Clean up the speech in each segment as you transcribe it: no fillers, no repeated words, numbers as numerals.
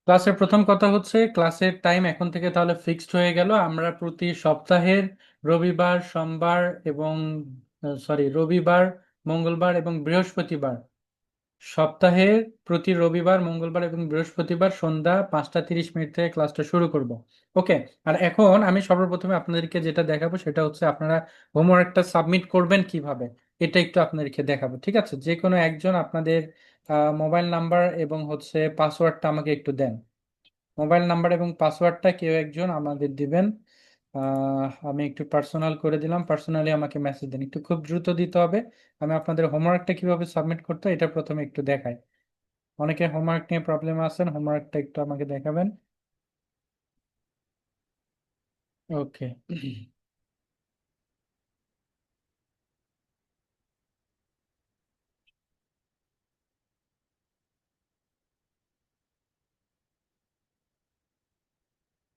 ক্লাসের প্রথম কথা হচ্ছে ক্লাসের টাইম এখন থেকে তাহলে ফিক্সড হয়ে গেল। আমরা প্রতি সপ্তাহের রবিবার, সোমবার এবং রবিবার, মঙ্গলবার এবং বৃহস্পতিবার, সপ্তাহের প্রতি রবিবার, মঙ্গলবার এবং বৃহস্পতিবার সন্ধ্যা 5টা 30 মিনিট থেকে ক্লাসটা শুরু করব। ওকে। আর এখন আমি সর্বপ্রথমে আপনাদেরকে যেটা দেখাবো সেটা হচ্ছে আপনারা হোমওয়ার্কটা সাবমিট করবেন কিভাবে, এটা একটু আপনাদেরকে দেখাবো। ঠিক আছে, যে কোনো একজন আপনাদের মোবাইল নাম্বার এবং হচ্ছে পাসওয়ার্ডটা আমাকে একটু দেন। মোবাইল নাম্বার এবং পাসওয়ার্ডটা কেউ একজন আমাদের দিবেন। আমি একটু পার্সোনাল করে দিলাম, পার্সোনালি আমাকে মেসেজ দেন, একটু খুব দ্রুত দিতে হবে। আমি আপনাদের হোমওয়ার্কটা কিভাবে সাবমিট করতে হয় এটা প্রথমে একটু দেখাই। অনেকে হোমওয়ার্ক নিয়ে প্রবলেম আছেন, হোমওয়ার্কটা একটু আমাকে দেখাবেন। ওকে।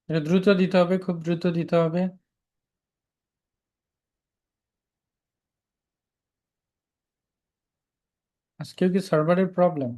এটা দ্রুত দিতে হবে, খুব দ্রুত দিতে হবে। আজকেও কি সার্ভারের প্রবলেম?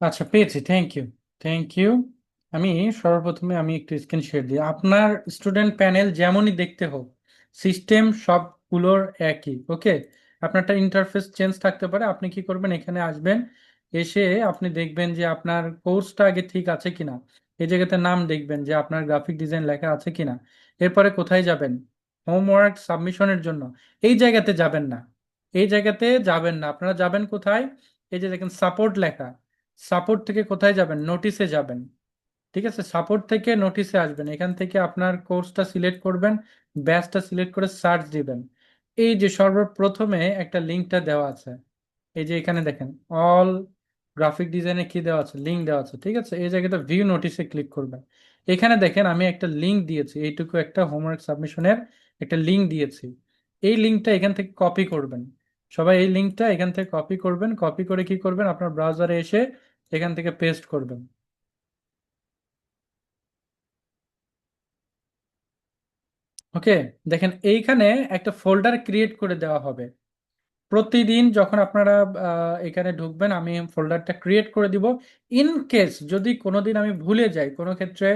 আচ্ছা, পেয়েছি, থ্যাংক ইউ। Thank you. আমি সর্বপ্রথমে আমি একটু স্ক্রিন শেয়ার দিই। আপনার স্টুডেন্ট প্যানেল যেমনই দেখতে হোক, সিস্টেম সবগুলোর একই। ওকে। আপনারটা ইন্টারফেস চেঞ্জ থাকতে পারে। আপনি কি করবেন, এখানে আসবেন, এসে আপনি দেখবেন যে আপনার কোর্সটা আগে ঠিক আছে কিনা। এই জায়গাতে নাম দেখবেন যে আপনার গ্রাফিক ডিজাইন লেখা আছে কিনা। এরপরে কোথায় যাবেন, হোমওয়ার্ক সাবমিশনের জন্য। এই জায়গাতে যাবেন না, এই জায়গাতে যাবেন না, আপনারা যাবেন কোথায়, এই যে দেখেন সাপোর্ট লেখা। সাপোর্ট থেকে কোথায় যাবেন, নোটিশে যাবেন। ঠিক আছে, সাপোর্ট থেকে নোটিশে আসবেন, এখান থেকে আপনার কোর্সটা সিলেক্ট করবেন, ব্যাচটা সিলেক্ট করে সার্চ দিবেন। এই যে সর্বপ্রথমে একটা লিঙ্কটা দেওয়া আছে, এই যে এখানে দেখেন অল গ্রাফিক ডিজাইনে কি দেওয়া আছে, লিঙ্ক দেওয়া আছে। ঠিক আছে, এই জায়গাটা ভিউ নোটিশে ক্লিক করবেন। এখানে দেখেন আমি একটা লিঙ্ক দিয়েছি, এইটুকু একটা হোমওয়ার্ক সাবমিশনের একটা লিঙ্ক দিয়েছি। এই লিঙ্কটা এখান থেকে কপি করবেন। সবাই এই লিঙ্কটা এখান থেকে কপি করবেন, কপি করে কি করবেন, আপনার ব্রাউজারে এসে এখান থেকে পেস্ট করবেন। ওকে। দেখেন এইখানে একটা ফোল্ডার ক্রিয়েট করে দেওয়া হবে। প্রতিদিন যখন আপনারা এখানে ঢুকবেন, আমি ফোল্ডারটা ক্রিয়েট করে দিব। ইন কেস যদি কোনোদিন আমি ভুলে যাই, কোনো ক্ষেত্রে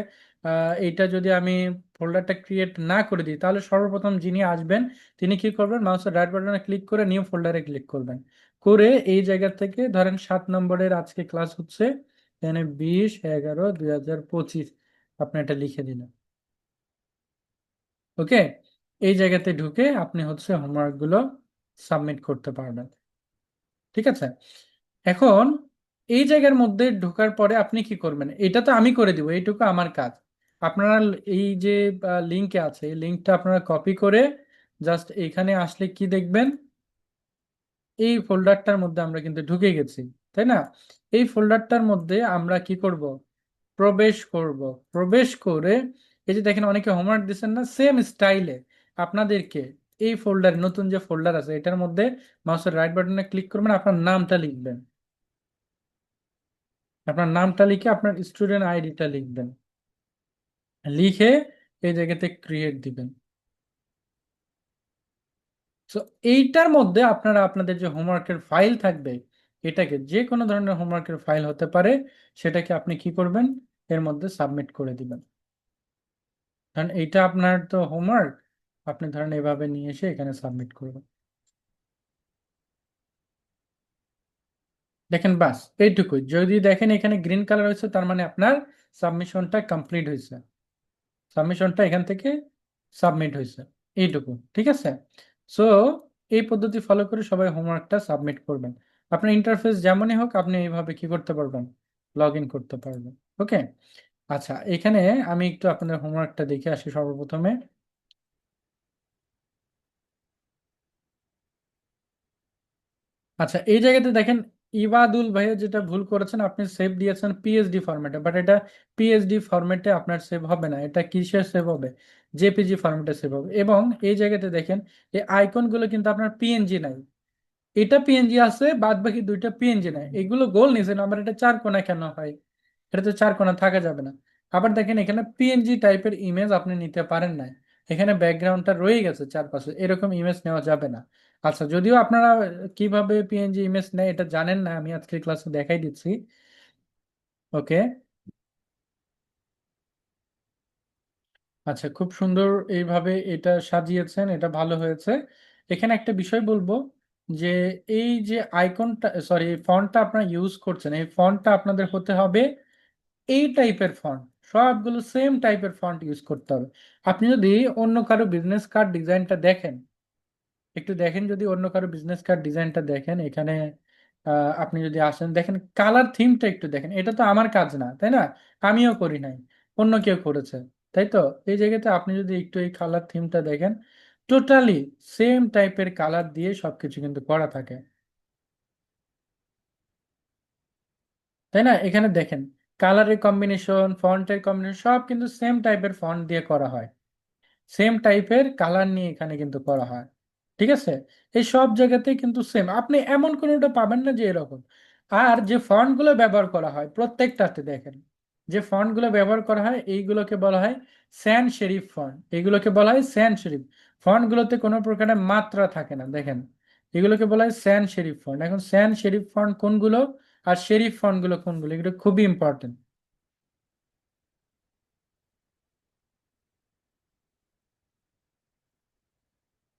এইটা যদি আমি ফোল্ডারটা ক্রিয়েট না করে দিই, তাহলে সর্বপ্রথম যিনি আসবেন তিনি কি করবেন, মাউসের রাইট বাটনে ক্লিক করে নিউ ফোল্ডারে ক্লিক করবেন। করে এই জায়গা থেকে ধরেন 7 নম্বরের আজকে ক্লাস হচ্ছে, এখানে 20/11/2025 আপনি এটা লিখে দিলেন। ওকে। এই জায়গাতে ঢুকে আপনি হচ্ছে হোমওয়ার্ক গুলো সাবমিট করতে পারবেন। ঠিক আছে। এখন এই জায়গার মধ্যে ঢোকার পরে আপনি কি করবেন, এটা তো আমি করে দিব, এইটুকু আমার কাজ। আপনারা এই যে লিঙ্কে আছে, এই লিঙ্কটা আপনারা কপি করে জাস্ট এখানে আসলে কি দেখবেন, এই ফোল্ডারটার মধ্যে আমরা কিন্তু ঢুকে গেছি, তাই না? এই ফোল্ডারটার মধ্যে আমরা কি করব, প্রবেশ করব। প্রবেশ করে এই যে দেখেন অনেকে হোমওয়ার্ক দিচ্ছেন না, সেম স্টাইলে আপনাদেরকে এই ফোল্ডার, নতুন যে ফোল্ডার আছে এটার মধ্যে মাউসের রাইট বাটনে ক্লিক করবেন, আপনার নামটা লিখবেন। আপনার নামটা লিখে আপনার স্টুডেন্ট আইডিটা লিখবেন, লিখে এই জায়গাতে ক্রিয়েট দিবেন। তো এইটার মধ্যে আপনারা আপনাদের যে হোমওয়ার্কের ফাইল থাকবে, এটাকে যে কোনো ধরনের হোমওয়ার্কের ফাইল হতে পারে, সেটাকে আপনি কি করবেন, এর মধ্যে সাবমিট করে দিবেন। কারণ এইটা আপনার তো হোমওয়ার্ক, আপনি ধরেন এভাবে নিয়ে এসে এখানে সাবমিট করবেন। দেখেন বাস এইটুকুই, যদি দেখেন এখানে গ্রিন কালার হয়েছে তার মানে আপনার সাবমিশনটা কমপ্লিট হয়েছে, সাবমিশনটা এখান থেকে সাবমিট হয়েছে। এইটুকু ঠিক আছে। সো এই পদ্ধতি ফলো করে সবাই হোমওয়ার্কটা সাবমিট করবেন। আপনার ইন্টারফেস যেমনই হোক আপনি এইভাবে কি করতে পারবেন, লগ ইন করতে পারবেন। ওকে। আচ্ছা, এখানে আমি একটু আপনাদের হোমওয়ার্কটা দেখে আসি সর্বপ্রথমে। আচ্ছা, এই জায়গাতে দেখেন ইবাদুল ভাইয়া যেটা ভুল করেছেন, আপনি সেভ দিয়েছেন পিএসডি ফরম্যাটে, বাট এটা পিএসডি ফরম্যাটে আপনার সেভ হবে না, এটা কিসে সেভ হবে, জেপিজি ফরম্যাটে সেভ হবে। এবং এই জায়গাতে দেখেন এই আইকনগুলো কিন্তু আপনার পিএনজি নাই, এটা পিএনজি আছে, বাদ বাকি দুইটা পিএনজি নাই, এগুলো গোল নিছেন আবার, এটা চার কোণা কেন হয়, এটা তো চার কোণা থাকা যাবে না। আবার দেখেন এখানে পিএনজি টাইপের ইমেজ আপনি নিতে পারেন না, এখানে ব্যাকগ্রাউন্ডটা রয়ে গেছে চারপাশে, এরকম ইমেজ নেওয়া যাবে না। আচ্ছা, যদিও আপনারা কিভাবে পিএনজি ইমেজ নেয় এটা জানেন না, আমি আজকের ক্লাসে দেখাই দিচ্ছি। ওকে। আচ্ছা, খুব সুন্দর এইভাবে এটা সাজিয়েছেন, এটা ভালো হয়েছে। এখানে একটা বিষয় বলবো যে এই যে আইকনটা, সরি, এই ফন্টটা আপনারা ইউজ করছেন, এই ফন্টটা আপনাদের হতে হবে এই টাইপের ফন্ট, সবগুলো সেম টাইপের ফন্ট ইউজ করতে হবে। আপনি যদি অন্য কারো বিজনেস কার্ড ডিজাইনটা দেখেন, একটু দেখেন, যদি অন্য কারো বিজনেস কার্ড ডিজাইনটা দেখেন এখানে, আপনি যদি আসেন দেখেন কালার থিমটা একটু দেখেন, এটা তো আমার কাজ না তাই না, আমিও করি নাই, অন্য কেউ করেছে, তাই তো। এই জায়গাতে আপনি যদি একটু এই কালার থিমটা দেখেন, টোটালি সেম টাইপের কালার দিয়ে সবকিছু কিন্তু করা থাকে, তাই না। এখানে দেখেন কালারের কম্বিনেশন, ফন্টের কম্বিনেশন সব কিন্তু সেম টাইপের ফন্ট দিয়ে করা হয়, সেম টাইপের কালার নিয়ে এখানে কিন্তু করা হয়, ঠিক আছে। এই সব জায়গাতেই কিন্তু সেম, আপনি এমন কোনোটা পাবেন না যে এরকম। আর যে ফন্ট গুলো ব্যবহার করা হয় প্রত্যেকটাতে দেখেন, যে ফন্ট গুলো ব্যবহার করা হয় এইগুলোকে বলা হয় স্যান সেরিফ ফন্ট, এগুলোকে বলা হয় স্যান সেরিফ। ফন্ট গুলোতে কোনো প্রকারের মাত্রা থাকে না দেখেন, এগুলোকে বলা হয় স্যান সেরিফ ফন্ট। এখন স্যান সেরিফ ফন্ট কোনগুলো আর সেরিফ ফন্ট গুলো কোনগুলো, এগুলো খুবই ইম্পর্টেন্ট।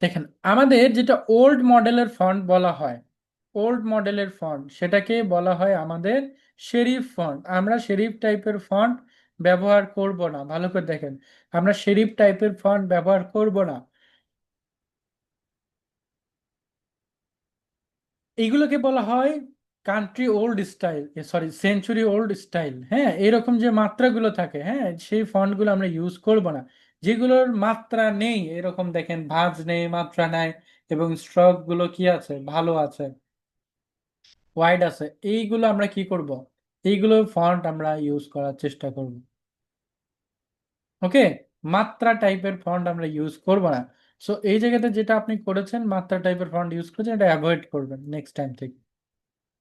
দেখেন আমাদের যেটা ওল্ড মডেলের ফন্ট বলা হয়, ওল্ড মডেলের ফন্ট সেটাকে বলা হয় আমাদের শেরিফ ফন্ট। আমরা শেরিফ টাইপের ফন্ট ব্যবহার করব না, ভালো করে দেখেন, আমরা শেরিফ টাইপের ফন্ট ব্যবহার করব না। এইগুলোকে বলা হয় country old style, sorry century old style. হ্যাঁ, এরকম যে মাত্রাগুলো থাকে, হ্যাঁ সেই ফন্টগুলো আমরা ইউজ করব না। যেগুলোর মাত্রা নেই, এরকম দেখেন ভাঁজ নেই, মাত্রা নাই, এবং স্ট্রোক গুলো কি আছে, ভালো আছে, ওয়াইড আছে, এইগুলো আমরা কি করব, এইগুলো ফন্ট আমরা ইউজ করার চেষ্টা করব। ওকে। মাত্রা টাইপের ফন্ট আমরা ইউজ করব না। সো এই জায়গাতে যেটা আপনি করেছেন মাত্রা টাইপের ফন্ট ইউজ করেছেন, এটা অ্যাভয়েড করবেন নেক্সট টাইম থেকে।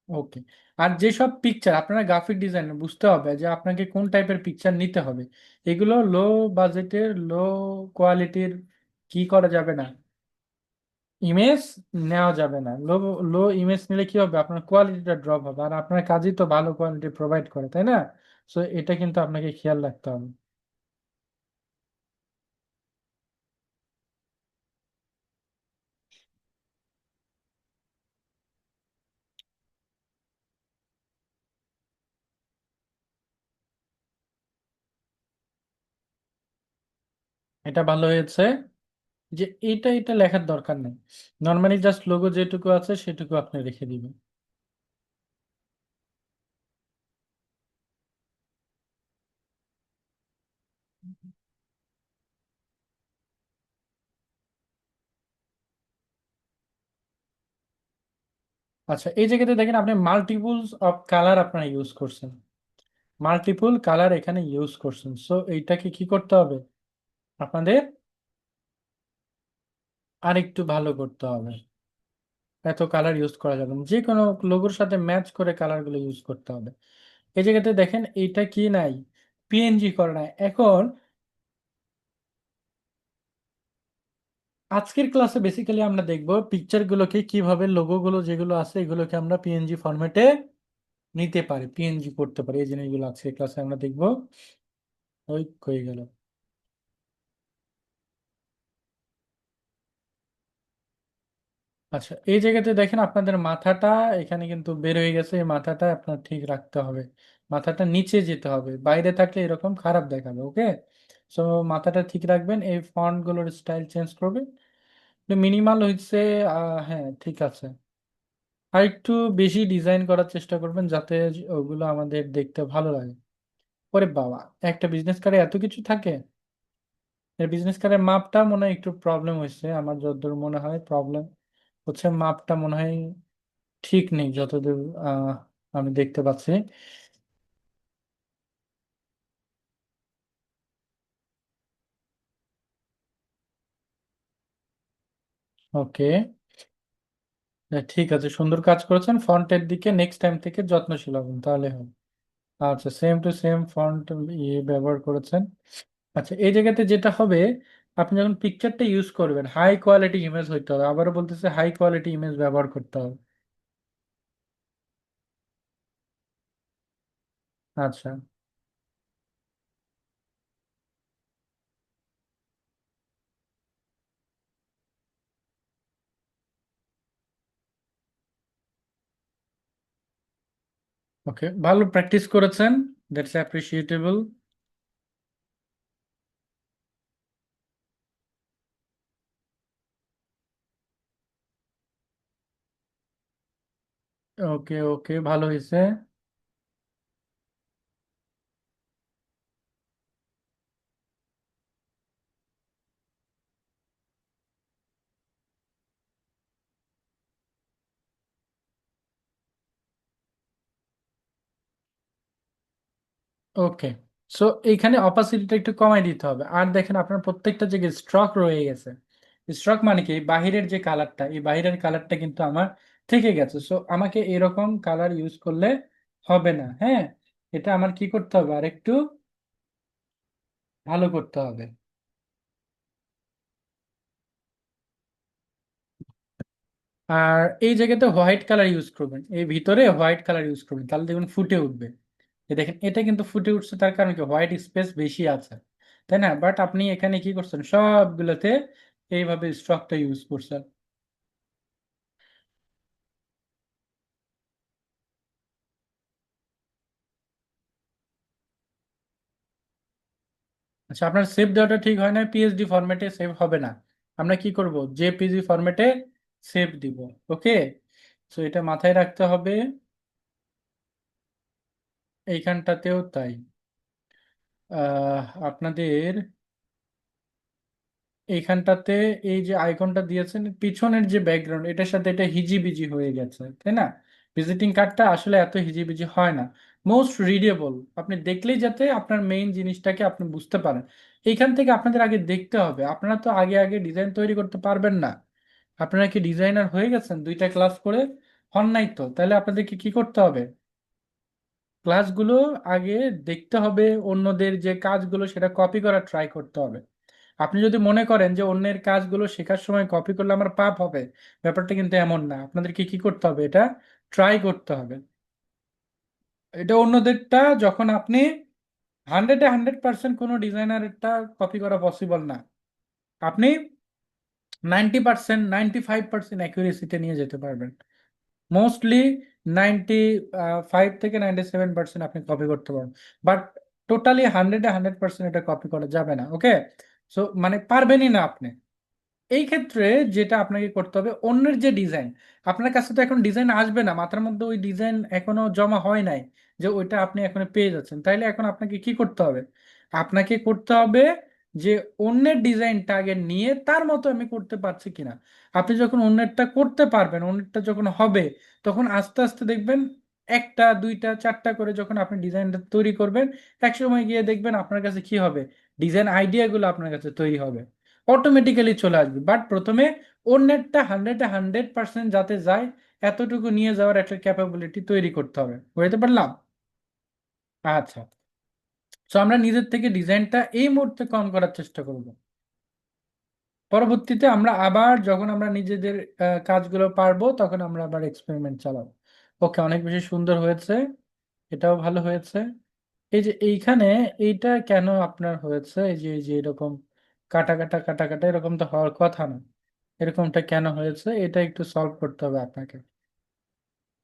ওকে। আর যেসব পিকচার আপনারা গ্রাফিক ডিজাইন বুঝতে হবে যে আপনাকে কোন টাইপের পিকচার নিতে হবে, এগুলো লো বাজেটের, লো কোয়ালিটির কি করা যাবে না, ইমেজ নেওয়া যাবে না। লো লো ইমেজ নিলে কি হবে, আপনার কোয়ালিটিটা ড্রপ হবে, আর আপনার কাজই তো ভালো কোয়ালিটি প্রোভাইড করে, তাই না। সো এটা কিন্তু আপনাকে খেয়াল রাখতে হবে। এটা ভালো হয়েছে যে এটা লেখার দরকার নেই, নর্মালি জাস্ট লোগো যেটুকু আছে সেটুকু আপনি রেখে দিবেন। আচ্ছা, এই জায়গাতে দেখেন আপনি মাল্টিপলস অফ কালার আপনারা ইউজ করছেন, মাল্টিপল কালার এখানে ইউজ করছেন। সো এইটাকে কি করতে হবে আপনাদের, আরেকটু ভালো করতে হবে। এত কালার ইউজ করা যাবে না, যে কোনো লোগোর সাথে ম্যাচ করে কালারগুলো ইউজ করতে হবে। এই জায়গাতে দেখেন এইটা কি নাই, পিএনজি করা নাই। এখন আজকের ক্লাসে বেসিক্যালি আমরা দেখব পিকচার গুলোকে কিভাবে, লোগো গুলো যেগুলো আছে এগুলোকে আমরা পিএনজি ফরম্যাটে নিতে পারি, পিএনজি করতে পারি, এই জিনিসগুলো আজকের ক্লাসে আমরা দেখব। ওই হয়ে গেল। আচ্ছা, এই জায়গাতে দেখেন আপনাদের মাথাটা এখানে কিন্তু বের হয়ে গেছে, এই মাথাটা আপনার ঠিক রাখতে হবে, মাথাটা নিচে যেতে হবে, বাইরে থাকলে এরকম খারাপ দেখাবে। ওকে। সো মাথাটা ঠিক রাখবেন, এই ফন্ট গুলোর স্টাইল চেঞ্জ করবেন, মিনিমাল হচ্ছে। হ্যাঁ ঠিক আছে, আর একটু বেশি ডিজাইন করার চেষ্টা করবেন যাতে ওগুলো আমাদের দেখতে ভালো লাগে। ওরে বাবা, একটা বিজনেস কার্ডে এত কিছু থাকে! এর বিজনেস কার্ডের মাপটা মনে হয় একটু প্রবলেম হয়েছে, আমার যতদূর মনে হয় প্রবলেম হচ্ছে, মাপটা মনে হয় ঠিক নেই যতদূর আমি দেখতে পাচ্ছি। ওকে, ঠিক আছে, সুন্দর কাজ করেছেন। ফন্টের দিকে নেক্সট টাইম থেকে যত্নশীল হবেন, তাহলে হবে। আচ্ছা, সেম টু সেম ফন্ট ব্যবহার করেছেন। আচ্ছা, এই জায়গাতে যেটা হবে, আপনি যখন পিকচারটা ইউজ করবেন হাই কোয়ালিটি ইমেজ হইতে হবে, আবারও বলতেছে হাই কোয়ালিটি ইমেজ ব্যবহার করতে হবে। আচ্ছা, ওকে, ভালো প্র্যাকটিস করেছেন, দ্যাটস অ্যাপ্রিসিয়েটেবল। ওকে ওকে, ভালো হয়েছে। ওকে, সো এইখানে অপাসিটিটা একটু কমাই দিতে হবে। আর দেখেন আপনার প্রত্যেকটা জায়গায় স্ট্রক রয়ে গেছে। স্ট্রক মানে কি, এই বাহিরের যে কালারটা, এই বাহিরের কালারটা কিন্তু আমার থেকে গেছে। সো আমাকে এরকম কালার ইউজ করলে হবে না, হ্যাঁ। এটা আমার কি করতে হবে, আর একটু ভালো করতে হবে। আর এই জায়গাতে হোয়াইট কালার ইউজ করবেন, এই ভিতরে হোয়াইট কালার ইউজ করবেন, তাহলে দেখবেন ফুটে উঠবে। এই দেখেন, এটা কিন্তু ফুটে উঠছে, তার কারণ কি, হোয়াইট স্পেস বেশি আছে, তাই না? বাট আপনি এখানে কি করছেন, সবগুলোতে এইভাবে স্ট্রকটা ইউজ করছেন। আচ্ছা, আপনার সেভ দেওয়াটা ঠিক হয় না, পিএসডি ফরম্যাটে সেভ হবে না। আমরা কি করব, জেপিজি ফরম্যাটে সেভ দিব। ওকে, তো এটা মাথায় রাখতে হবে। এইখানটাতেও তাই। আপনাদের এইখানটাতে এই যে আইকনটা দিয়েছেন, পিছনের যে ব্যাকগ্রাউন্ড, এটার সাথে এটা হিজিবিজি হয়ে গেছে, তাই না? ভিজিটিং কার্ডটা আসলে এত হিজিবিজি হয় না, মোস্ট রিডেবল। আপনি দেখলেই যাতে আপনার মেইন জিনিসটাকে আপনি বুঝতে পারেন। এইখান থেকে আপনাদের আগে দেখতে হবে, আপনারা তো আগে আগে ডিজাইন তৈরি করতে পারবেন না। আপনারা কি ডিজাইনার হয়ে গেছেন দুইটা ক্লাস করে? হন নাই তো, তাহলে আপনাদেরকে কি করতে হবে, ক্লাসগুলো আগে দেখতে হবে, অন্যদের যে কাজগুলো সেটা কপি করার ট্রাই করতে হবে। আপনি যদি মনে করেন যে অন্যের কাজগুলো শেখার সময় কপি করলে আমার পাপ হবে, ব্যাপারটা কিন্তু এমন না। আপনাদেরকে কি করতে হবে, এটা ট্রাই করতে হবে। এটা অন্যদেরটা যখন আপনি 100% কোনো ডিজাইনারটা কপি করা পসিবল না, আপনি 90%, 95% অ্যাকুরেসিতে নিয়ে যেতে পারবেন। মোস্টলি 95 থেকে 97% আপনি কপি করতে পারবেন। বাট টোটালি 100% এটা কপি করা যাবে না, ওকে। সো মানে পারবেনই না আপনি। এই ক্ষেত্রে যেটা আপনাকে করতে হবে, অন্যের যে ডিজাইন, আপনার কাছে তো এখন ডিজাইন আসবে না, মাথার মধ্যে ওই ডিজাইন এখনো জমা হয় নাই যে ওইটা আপনি এখন পেয়ে যাচ্ছেন, তাইলে এখন আপনাকে কি করতে হবে, আপনাকে করতে হবে যে অন্যের ডিজাইনটা আগে নিয়ে তার মতো আমি করতে পারছি কিনা। আপনি যখন অন্যেরটা করতে পারবেন, অন্যেরটা যখন হবে, তখন আস্তে আস্তে দেখবেন একটা দুইটা চারটা করে যখন আপনি ডিজাইনটা তৈরি করবেন, একসময় গিয়ে দেখবেন আপনার কাছে কি হবে, ডিজাইন আইডিয়াগুলো আপনার কাছে তৈরি হবে, অটোমেটিক্যালি চলে আসবে। বাট প্রথমে অন্যেরটা 100% যাতে যায়, এতটুকু নিয়ে যাওয়ার একটা ক্যাপাবিলিটি তৈরি করতে হবে। বুঝতে পারলাম? আচ্ছা, তো আমরা নিজের থেকে ডিজাইনটা এই মুহূর্তে কম করার চেষ্টা করব। পরবর্তীতে আমরা আবার যখন আমরা নিজেদের কাজগুলো পারবো, তখন আমরা আবার এক্সপেরিমেন্ট চালাবো। ওকে, অনেক বেশি সুন্দর হয়েছে, এটাও ভালো হয়েছে। এই যে এইখানে এইটা কেন আপনার হয়েছে, এই যে এরকম কাটা কাটা কাটা কাটা, এরকম তো হওয়ার কথা না। এরকমটা কেন হয়েছে, এটা একটু সলভ করতে হবে আপনাকে।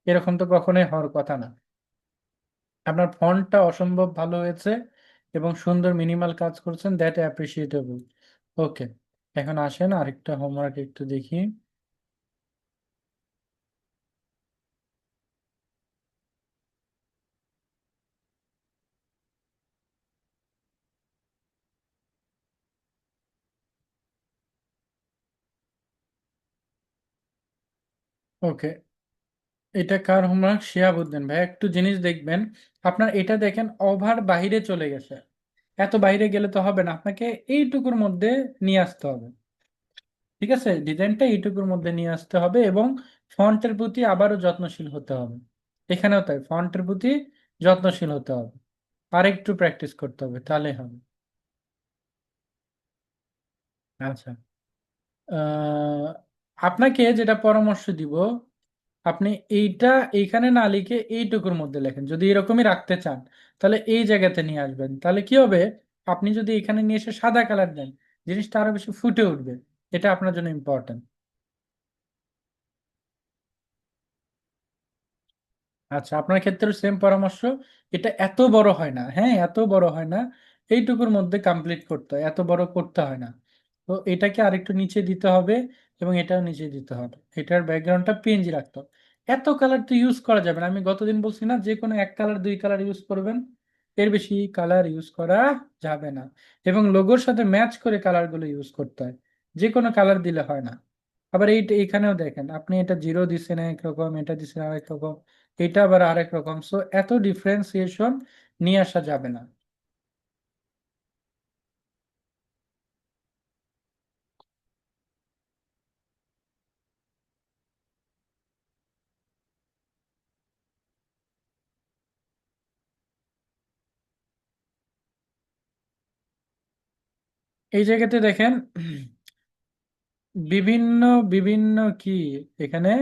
এরকম তো কখনোই হওয়ার কথা না। আপনার ফন্টটা অসম্ভব ভালো হয়েছে, এবং সুন্দর মিনিমাল কাজ করছেন, দ্যাট অ্যাপ্রিসিয়েটেবল। ওকে, এখন আসেন আরেকটা হোমওয়ার্ক একটু দেখি। ওকে, এটা কার হোমওয়ার্ক? শিহাবুদ্দিন ভাই, একটু জিনিস দেখবেন। আপনার এটা দেখেন ওভার বাইরে চলে গেছে, এত বাইরে গেলে তো হবে না, আপনাকে এইটুকুর মধ্যে নিয়ে আসতে হবে। ঠিক আছে, ডিজাইনটা এইটুকুর মধ্যে নিয়ে আসতে হবে এবং ফন্টের প্রতি আবারও যত্নশীল হতে হবে। এখানেও তাই, ফন্টের প্রতি যত্নশীল হতে হবে, আর একটু প্র্যাকটিস করতে হবে, তাহলে হবে। আচ্ছা, আহ, আপনাকে যেটা পরামর্শ দিব, আপনি এইটা এইখানে না লিখে এইটুকুর মধ্যে লেখেন। যদি এরকমই রাখতে চান তাহলে এই জায়গাতে নিয়ে আসবেন, তাহলে কি হবে, আপনি যদি এখানে নিয়ে এসে সাদা কালার দেন, জিনিসটা আরো বেশি ফুটে উঠবে। এটা আপনার জন্য ইম্পর্টেন্ট। আচ্ছা, আপনার ক্ষেত্রে সেম পরামর্শ। এটা এত বড় হয় না, হ্যাঁ এত বড় হয় না, এইটুকুর মধ্যে কমপ্লিট করতে হয়, এত বড় করতে হয় না। তো এটাকে আরেকটু নিচে দিতে হবে এবং এটাও নিচে দিতে হবে, এটার ব্যাকগ্রাউন্ডটা পিএনজি রাখতে হবে। এত কালার তো ইউজ করা যাবে না, আমি গতদিন বলছি না, যে কোনো এক কালার দুই কালার ইউজ করবেন, এর বেশি কালার ইউজ করা যাবে না। এবং লোগোর সাথে ম্যাচ করে কালারগুলো ইউজ করতে হয়, যে কোনো কালার দিলে হয় না। আবার এইখানেও দেখেন, আপনি এটা জিরো দিচ্ছেন একরকম, এটা দিচ্ছেন আরেক রকম, এটা আবার আরেক রকম, সো এত ডিফারেন্সিয়েশন নিয়ে আসা যাবে না। এই জায়গাতে দেখেন, বিভিন্ন বিভিন্ন কি এখানে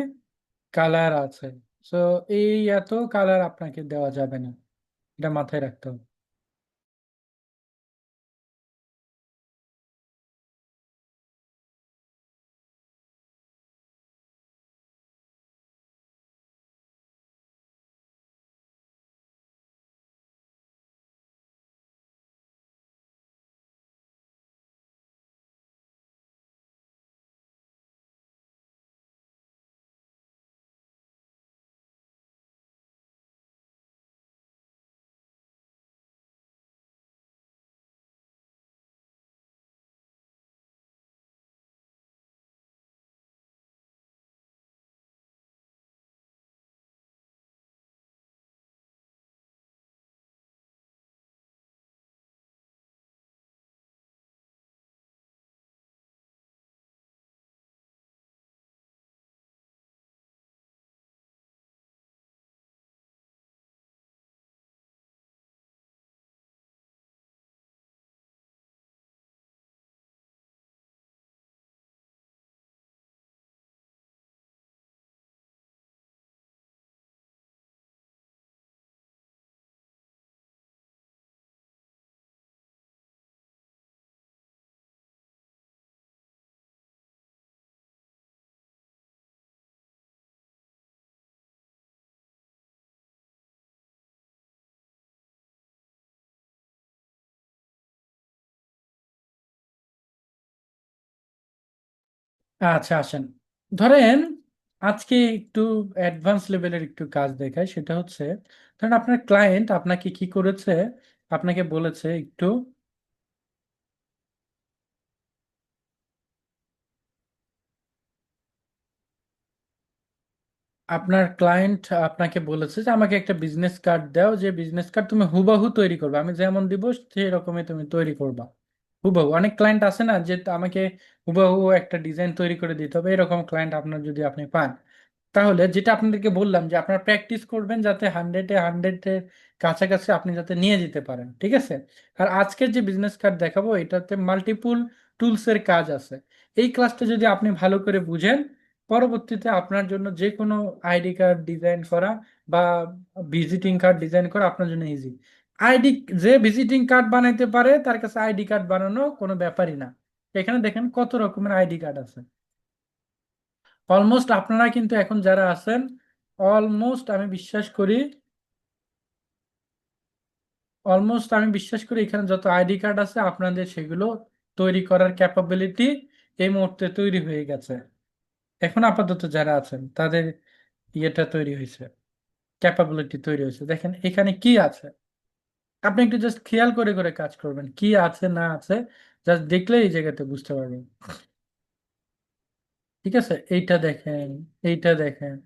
কালার আছে, সো এই এত কালার আপনাকে দেওয়া যাবে না, এটা মাথায় রাখতে হবে। আচ্ছা আসেন, ধরেন আজকে একটু অ্যাডভান্স লেভেলের একটু কাজ দেখায়, সেটা হচ্ছে ধরেন আপনার ক্লায়েন্ট আপনাকে কি করেছে, আপনাকে বলেছে একটু, আপনার ক্লায়েন্ট আপনাকে বলেছে যে আমাকে একটা বিজনেস কার্ড দাও, যে বিজনেস কার্ড তুমি হুবহু তৈরি করবে, আমি যেমন দিব সেই রকমই তুমি তৈরি করবা। হুবহু, অনেক ক্লায়েন্ট আছে না যে আমাকে হুবহু একটা ডিজাইন তৈরি করে দিতে হবে, এরকম ক্লায়েন্ট আপনার যদি আপনি পান, তাহলে যেটা আপনাদেরকে বললাম যে আপনারা প্র্যাকটিস করবেন যাতে হান্ড্রেডের কাছাকাছি আপনি যাতে নিয়ে যেতে পারেন, ঠিক আছে। আর আজকের যে বিজনেস কার্ড দেখাবো এটাতে মাল্টিপুল টুলসের কাজ আছে। এই ক্লাসটা যদি আপনি ভালো করে বুঝেন, পরবর্তীতে আপনার জন্য যে কোনো আইডি কার্ড ডিজাইন করা বা ভিজিটিং কার্ড ডিজাইন করা আপনার জন্য ইজি। আইডি, যে ভিজিটিং কার্ড বানাইতে পারে তার কাছে আইডি কার্ড বানানো কোনো ব্যাপারই না। এখানে দেখেন কত রকমের আইডি কার্ড আছে। অলমোস্ট আপনারা কিন্তু এখন যারা আছেন, অলমোস্ট আমি বিশ্বাস করি অলমোস্ট আমি বিশ্বাস করি এখানে যত আইডি কার্ড আছে আপনাদের সেগুলো তৈরি করার ক্যাপাবিলিটি এই মুহূর্তে তৈরি হয়ে গেছে। এখন আপাতত যারা আছেন তাদের ইয়েটা তৈরি হয়েছে, ক্যাপাবিলিটি তৈরি হয়েছে। দেখেন এখানে কি আছে, আপনি একটু জাস্ট খেয়াল করে করে কাজ করবেন, কি আছে না আছে জাস্ট দেখলে এই জায়গাতে বুঝতে পারবেন। ঠিক আছে, এইটা দেখেন, এইটা দেখেন।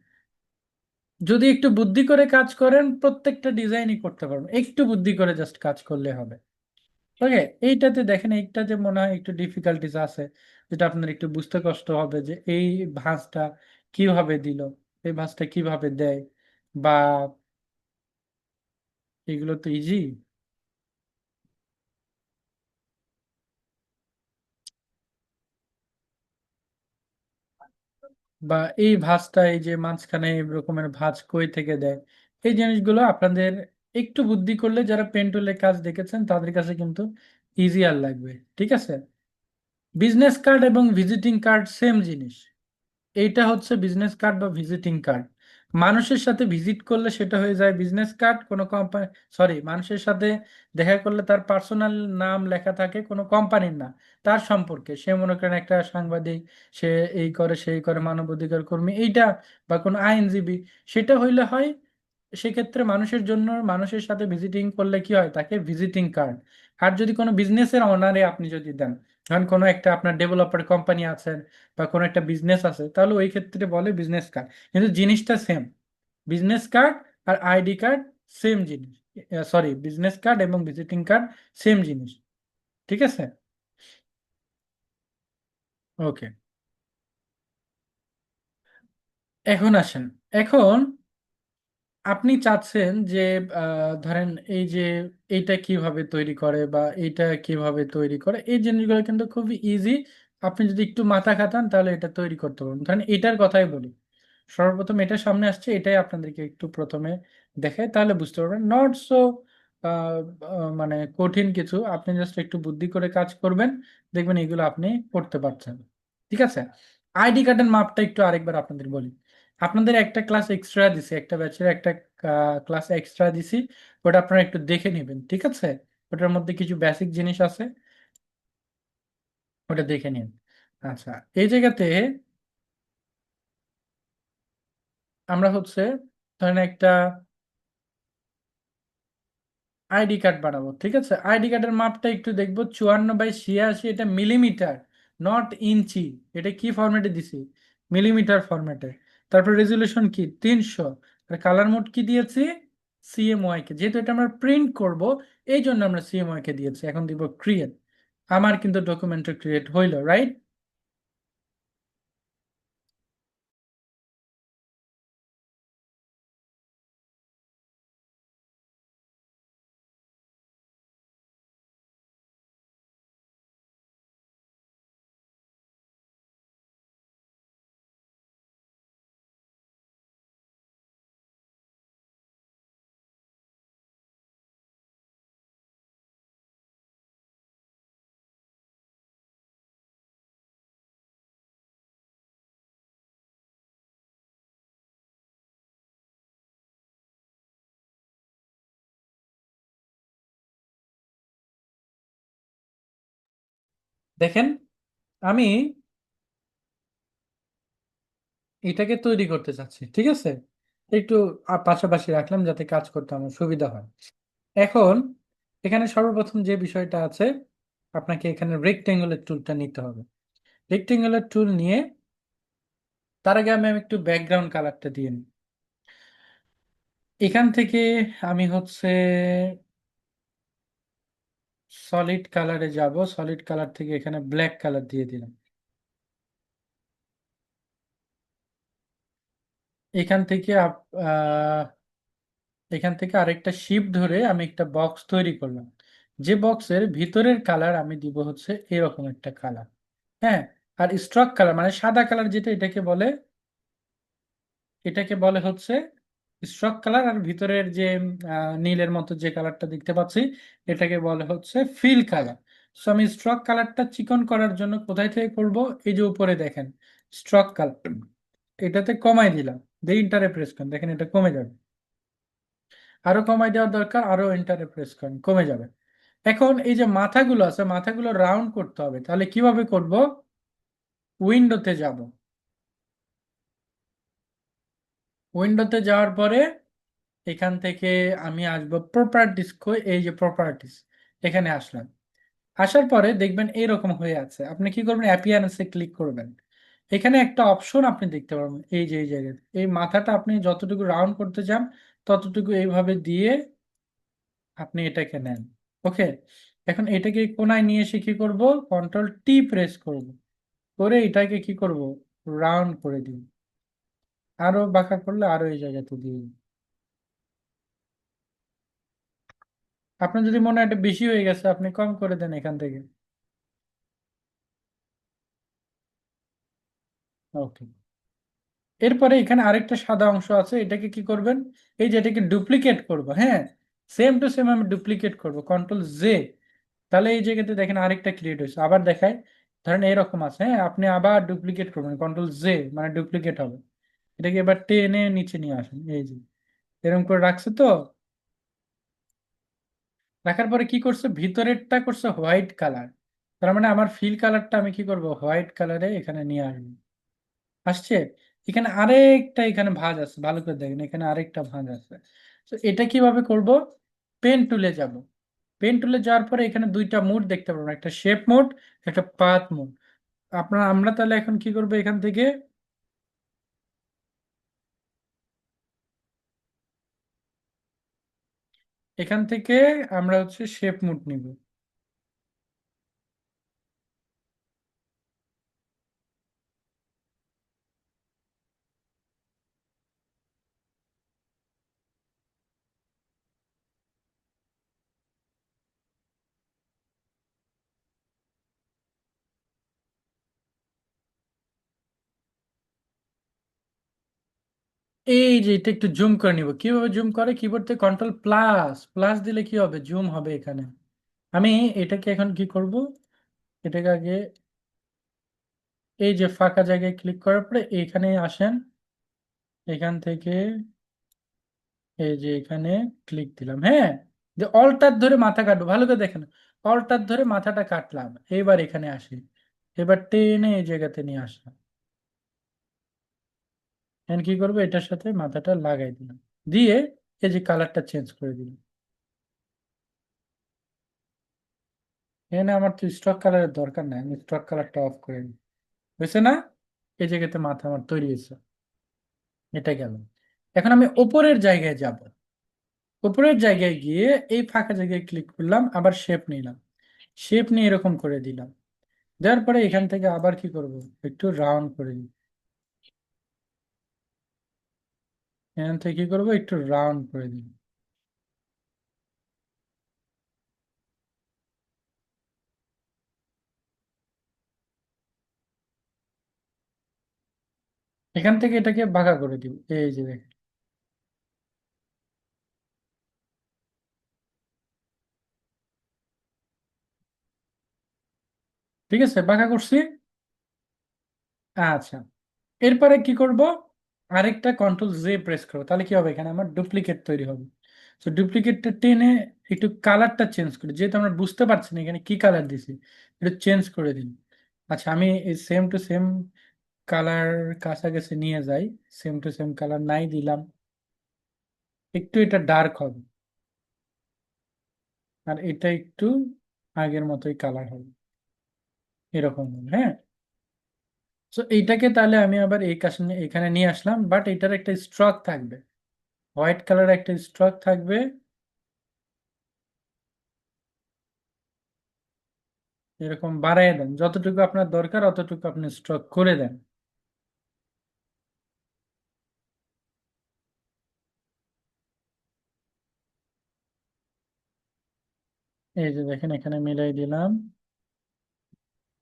যদি একটু বুদ্ধি করে কাজ করেন প্রত্যেকটা ডিজাইনই করতে পারবেন, একটু বুদ্ধি করে জাস্ট কাজ করলে হবে। ওকে, এইটাতে দেখেন এইটাতে মনে হয় একটু ডিফিকাল্টিস আছে, যেটা আপনার একটু বুঝতে কষ্ট হবে যে এই ভাঁজটা কিভাবে দিল, এই ভাঁজটা কিভাবে দেয়, বা এগুলো তো ইজি। বা এই ভাঁজটা, এই যে মাঝখানে এই রকমের ভাঁজ কই থেকে দেয়, এই জিনিসগুলো আপনাদের একটু বুদ্ধি করলে, যারা পেন টুলের কাজ দেখেছেন তাদের কাছে কিন্তু ইজিয়ার লাগবে। ঠিক আছে, বিজনেস কার্ড এবং ভিজিটিং কার্ড সেম জিনিস। এইটা হচ্ছে বিজনেস কার্ড বা ভিজিটিং কার্ড। মানুষের সাথে ভিজিট করলে সেটা হয়ে যায় বিজনেস কার্ড, কোনো কোম্পানি, সরি, মানুষের সাথে দেখা করলে তার পার্সোনাল নাম লেখা থাকে, কোনো কোম্পানির না, তার সম্পর্কে সে মনে করেন একটা সাংবাদিক, সে এই করে সেই করে, মানবাধিকার কর্মী এইটা, বা কোনো আইনজীবী, সেটা হইলে হয়। সেক্ষেত্রে মানুষের জন্য, মানুষের সাথে ভিজিটিং করলে কি হয়, তাকে ভিজিটিং কার্ড। আর যদি কোনো বিজনেসের অনারে আপনি যদি দেন, ধরেন কোনো একটা আপনার ডেভেলপার কোম্পানি আছে বা কোনো একটা বিজনেস আছে, তাহলে ওই ক্ষেত্রে বলে বিজনেস কার্ড, কিন্তু জিনিসটা সেম। বিজনেস কার্ড আর আইডি কার্ড সেম জিনিস, সরি, বিজনেস কার্ড এবং ভিজিটিং কার্ড সেম জিনিস। ঠিক আছে, ওকে। এখন আসেন, এখন আপনি চাচ্ছেন যে ধরেন এই যে এইটা কিভাবে তৈরি করে বা এইটা কিভাবে তৈরি করে, এই জিনিসগুলো কিন্তু খুবই ইজি। আপনি যদি একটু মাথা খাটান তাহলে এটা তৈরি করতে পারবেন। ধরেন এটার কথাই বলি, সর্বপ্রথম এটা সামনে আসছে, এটাই আপনাদেরকে একটু প্রথমে দেখাই, তাহলে বুঝতে পারবেন। নট সো মানে কঠিন কিছু, আপনি জাস্ট একটু বুদ্ধি করে কাজ করবেন, দেখবেন এগুলো আপনি করতে পারছেন। ঠিক আছে, আইডি কার্ডের মাপটা একটু আরেকবার আপনাদের বলি। আপনাদের একটা ক্লাস এক্সট্রা দিছি, একটা ব্যাচের একটা ক্লাস এক্সট্রা দিছি, ওটা আপনারা একটু দেখে নেবেন। ঠিক আছে, ওটার মধ্যে কিছু বেসিক জিনিস আছে, ওটা দেখে নিন। আচ্ছা, এই জায়গাতে আমরা হচ্ছে ধরেন একটা আইডি কার্ড বানাবো। ঠিক আছে, আইডি কার্ডের মাপটা একটু দেখবো, 54/86, এটা মিলিমিটার, নট ইঞ্চি। এটা কি ফরম্যাটে দিছি, মিলিমিটার ফরম্যাটে। তারপর রেজলিউশন কি 300, আর কালার মোড কি দিয়েছি, সিএমওয়াই কে, যেহেতু এটা আমরা প্রিন্ট করব এই জন্য আমরা সিএমওয়াই কে দিয়েছি। এখন দিব ক্রিয়েট, আমার কিন্তু ডকুমেন্টটা ক্রিয়েট হইলো, রাইট? দেখেন, আমি এটাকে তৈরি করতে চাচ্ছি। ঠিক আছে, একটু পাশাপাশি রাখলাম যাতে কাজ করতে আমার সুবিধা হয়। এখন এখানে সর্বপ্রথম যে বিষয়টা আছে, আপনাকে এখানে রেক্টেঙ্গুলার টুলটা নিতে হবে। রেক্টেঙ্গুলার টুল নিয়ে তার আগে আমি একটু ব্যাকগ্রাউন্ড কালারটা দিয়ে নিই। এখান থেকে আমি হচ্ছে সলিড কালারে যাব, সলিড কালার থেকে এখানে ব্ল্যাক কালার দিয়ে দিলাম। এখান থেকে এখান থেকে আরেকটা শিপ ধরে আমি একটা বক্স তৈরি করলাম, যে বক্সের ভিতরের কালার আমি দিব হচ্ছে এরকম একটা কালার। হ্যাঁ, আর স্ট্রক কালার মানে সাদা কালার যেটা, এটাকে বলে হচ্ছে স্ট্রক কালার। আর ভিতরের যে নীলের মতো যে কালারটা দেখতে পাচ্ছি, এটাকে বলে হচ্ছে ফিল কালার। সো আমি স্ট্রক কালারটা চিকন করার জন্য কোথায় থেকে করব, এই যে উপরে দেখেন স্ট্রক কালার, এটাতে কমাই দিলাম, দিয়ে ইন্টারে প্রেস করেন, দেখেন এটা কমে যাবে। আরো কমাই দেওয়ার দরকার, আরো এন্টারে প্রেস করেন, কমে যাবে। এখন এই যে মাথাগুলো আছে, মাথাগুলো রাউন্ড করতে হবে, তাহলে কিভাবে করব? উইন্ডোতে যাব। উইন্ডোতে যাওয়ার পরে এখান থেকে আমি আসবো প্রপার্টিস, এই যে প্রপার্টিস, এখানে আসলাম। আসার পরে দেখবেন এইরকম হয়ে আছে, আপনি কি করবেন? অ্যাপিয়ারেন্সে ক্লিক করবেন। এখানে একটা অপশন আপনি দেখতে পারবেন, এই যে এই জায়গায় এই মাথাটা আপনি যতটুকু রাউন্ড করতে চান ততটুকু এইভাবে দিয়ে আপনি এটাকে নেন। ওকে, এখন এটাকে কোনায় নিয়ে এসে কি করব? কন্ট্রোল টি প্রেস করব, করে এটাকে কি করব? রাউন্ড করে দিব। আরো বাঁকা করলে আরো এই জায়গাতে দিয়ে দিন। আপনার যদি মনে হয় এটা বেশি হয়ে গেছে, আপনি কম করে দেন এখান থেকে। ওকে, এরপরে এখানে আরেকটা সাদা অংশ আছে, এটাকে কি করবেন? এই যে এটাকে ডুপ্লিকেট করব, হ্যাঁ, সেম টু সেম আমি ডুপ্লিকেট করব, কন্ট্রোল জে। তাহলে এই জায়গাতে দেখেন আরেকটা ক্রিয়েট হয়েছে, আবার দেখায়। ধরেন এরকম আছে, হ্যাঁ, আপনি আবার ডুপ্লিকেট করবেন, কন্ট্রোল জে, মানে ডুপ্লিকেট হবে। এটাকে এবার টেনে নিচে নিয়ে আসেন, এই যে এরকম করে রাখছে তো। রাখার পরে কি করছে? ভিতরেরটা করছে হোয়াইট কালার। তার মানে আমার ফিল কালারটা আমি কি করব? হোয়াইট কালারে এখানে নিয়ে আসবো। আসছে? এখানে আরেকটা এখানে ভাঁজ আছে, ভালো করে দেখেন, এখানে আরেকটা ভাঁজ আছে। তো এটা কিভাবে করব? পেন টুলে যাব। পেন টুলে যাওয়ার পরে এখানে দুইটা মোড দেখতে পারবেন, একটা শেপ মোড, একটা পাথ মোড। আমরা তাহলে এখন কি করব? এখান থেকে, এখান থেকে আমরা হচ্ছে শেপ মোড নিব। এই যে এটা একটু জুম করে নিব। কিভাবে জুম করে? কিবোর্ড থেকে কন্ট্রোল প্লাস প্লাস দিলে কি হবে? জুম হবে এখানে। আমি এটাকে এখন কি করব? এটাকে আগে এই যে ফাঁকা জায়গায় ক্লিক করার পরে এখানে আসেন, এখান থেকে এই যে এখানে ক্লিক দিলাম, হ্যাঁ, যে অল্টার ধরে মাথা কাটবো, ভালো করে দেখেন। অল্টার ধরে মাথাটা কাটলাম, এবার এখানে আসি, এবার টেনে এই জায়গাতে নিয়ে আসলাম। এখন কি করবো? এটার সাথে মাথাটা লাগাই দিলাম, দিয়ে এই যে কালারটা চেঞ্জ করে দিলাম। এখানে আমার তো স্টক কালারের দরকার নাই, আমি স্টক কালারটা অফ করে দিই। বুঝছে না? এই জায়গাতে মাথা আমার তৈরি হয়েছে। এটা গেল। এখন আমি ওপরের জায়গায় যাব। উপরের জায়গায় গিয়ে এই ফাঁকা জায়গায় ক্লিক করলাম, আবার শেপ নিলাম, শেপ নিয়ে এরকম করে দিলাম। দেওয়ার পরে এখান থেকে আবার কি করব? একটু রাউন্ড করে দিই। এখান থেকে কি করবো? একটু রাউন্ড করে দিই। এখান থেকে এটাকে বাঁকা করে দিব, এই যে দেখেন। ঠিক আছে, বাঁকা করছি। আচ্ছা, এরপরে কি করব? আরেকটা কন্ট্রোল জে প্রেস করবো, তাহলে কি হবে? এখানে আমার ডুপ্লিকেট তৈরি হবে। তো ডুপ্লিকেটটা টেনে একটু কালারটা চেঞ্জ করি, যেহেতু আমরা বুঝতে পারছি না এখানে কি কালার দিছি, একটু চেঞ্জ করে দিন। আচ্ছা, আমি এই সেম টু সেম কালার কাছাকাছি নিয়ে যাই। সেম টু সেম কালার নাই দিলাম, একটু এটা ডার্ক হবে, আর এটা একটু আগের মতোই কালার হবে, এরকম হবে, হ্যাঁ। তো এইটাকে তাহলে আমি আবার এই কাছে এখানে নিয়ে আসলাম, বাট এটার একটা স্ট্রোক থাকবে, হোয়াইট কালার একটা স্ট্রোক থাকবে। এরকম বাড়াই দেন, যতটুকু আপনার দরকার অতটুকু আপনি স্ট্রোক করে দেন। এই যে দেখেন, এখানে মিলাই দিলাম,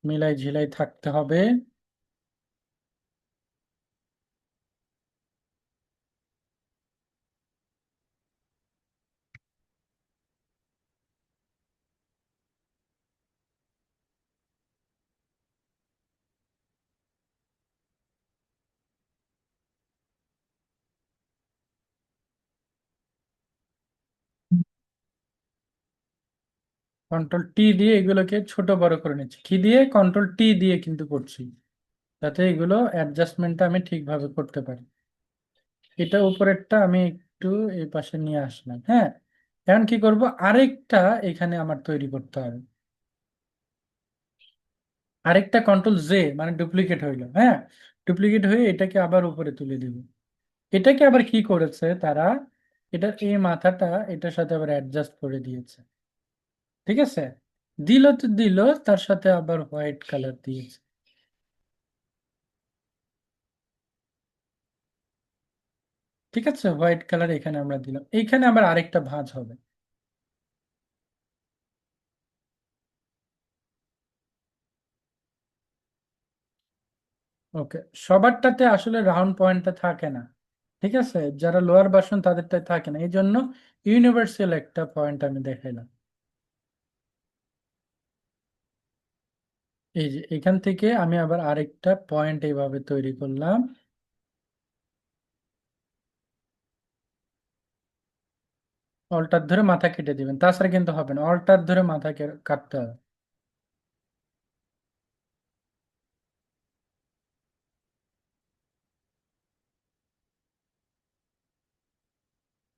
মিলাই ঝিলাই থাকতে হবে। কন্ট্রোল টি দিয়ে এগুলোকে ছোট বড় করে নিচ্ছি, কি দিয়ে? কন্ট্রোল টি দিয়ে কিন্তু করছি, যাতে এগুলো অ্যাডজাস্টমেন্টটা আমি ঠিকভাবে করতে পারি। এটা উপরেরটা আমি একটু এই পাশে নিয়ে আসলাম, হ্যাঁ। এখন কি করব, আরেকটা এখানে আমার তৈরি করতে হবে। আরেকটা কন্ট্রোল জে মানে ডুপ্লিকেট হইলো, হ্যাঁ। ডুপ্লিকেট হয়ে এটাকে আবার উপরে তুলে দিব। এটাকে আবার কি করেছে তারা, এটা এই মাথাটা এটার সাথে আবার অ্যাডজাস্ট করে দিয়েছে, ঠিক আছে। দিল তো দিল, তার সাথে আবার হোয়াইট কালার দিয়েছে। ঠিক আছে, হোয়াইট কালার এখানে আমরা দিলাম, এইখানে আবার আরেকটা ভাঁজ হবে। ওকে, সবারটাতে আসলে রাউন্ড পয়েন্টটা থাকে না, ঠিক আছে। যারা লোয়ার ভার্সন তাদেরটাই থাকে না, এই জন্য ইউনিভার্সাল একটা পয়েন্ট আমি দেখাইলাম। এই যে এখান থেকে আমি আবার আরেকটা পয়েন্ট এইভাবে তৈরি করলাম। অল্টার ধরে মাথা কেটে দিবেন, তাছাড়া কিন্তু হবে না, অল্টার ধরে মাথা কাটতে হবে।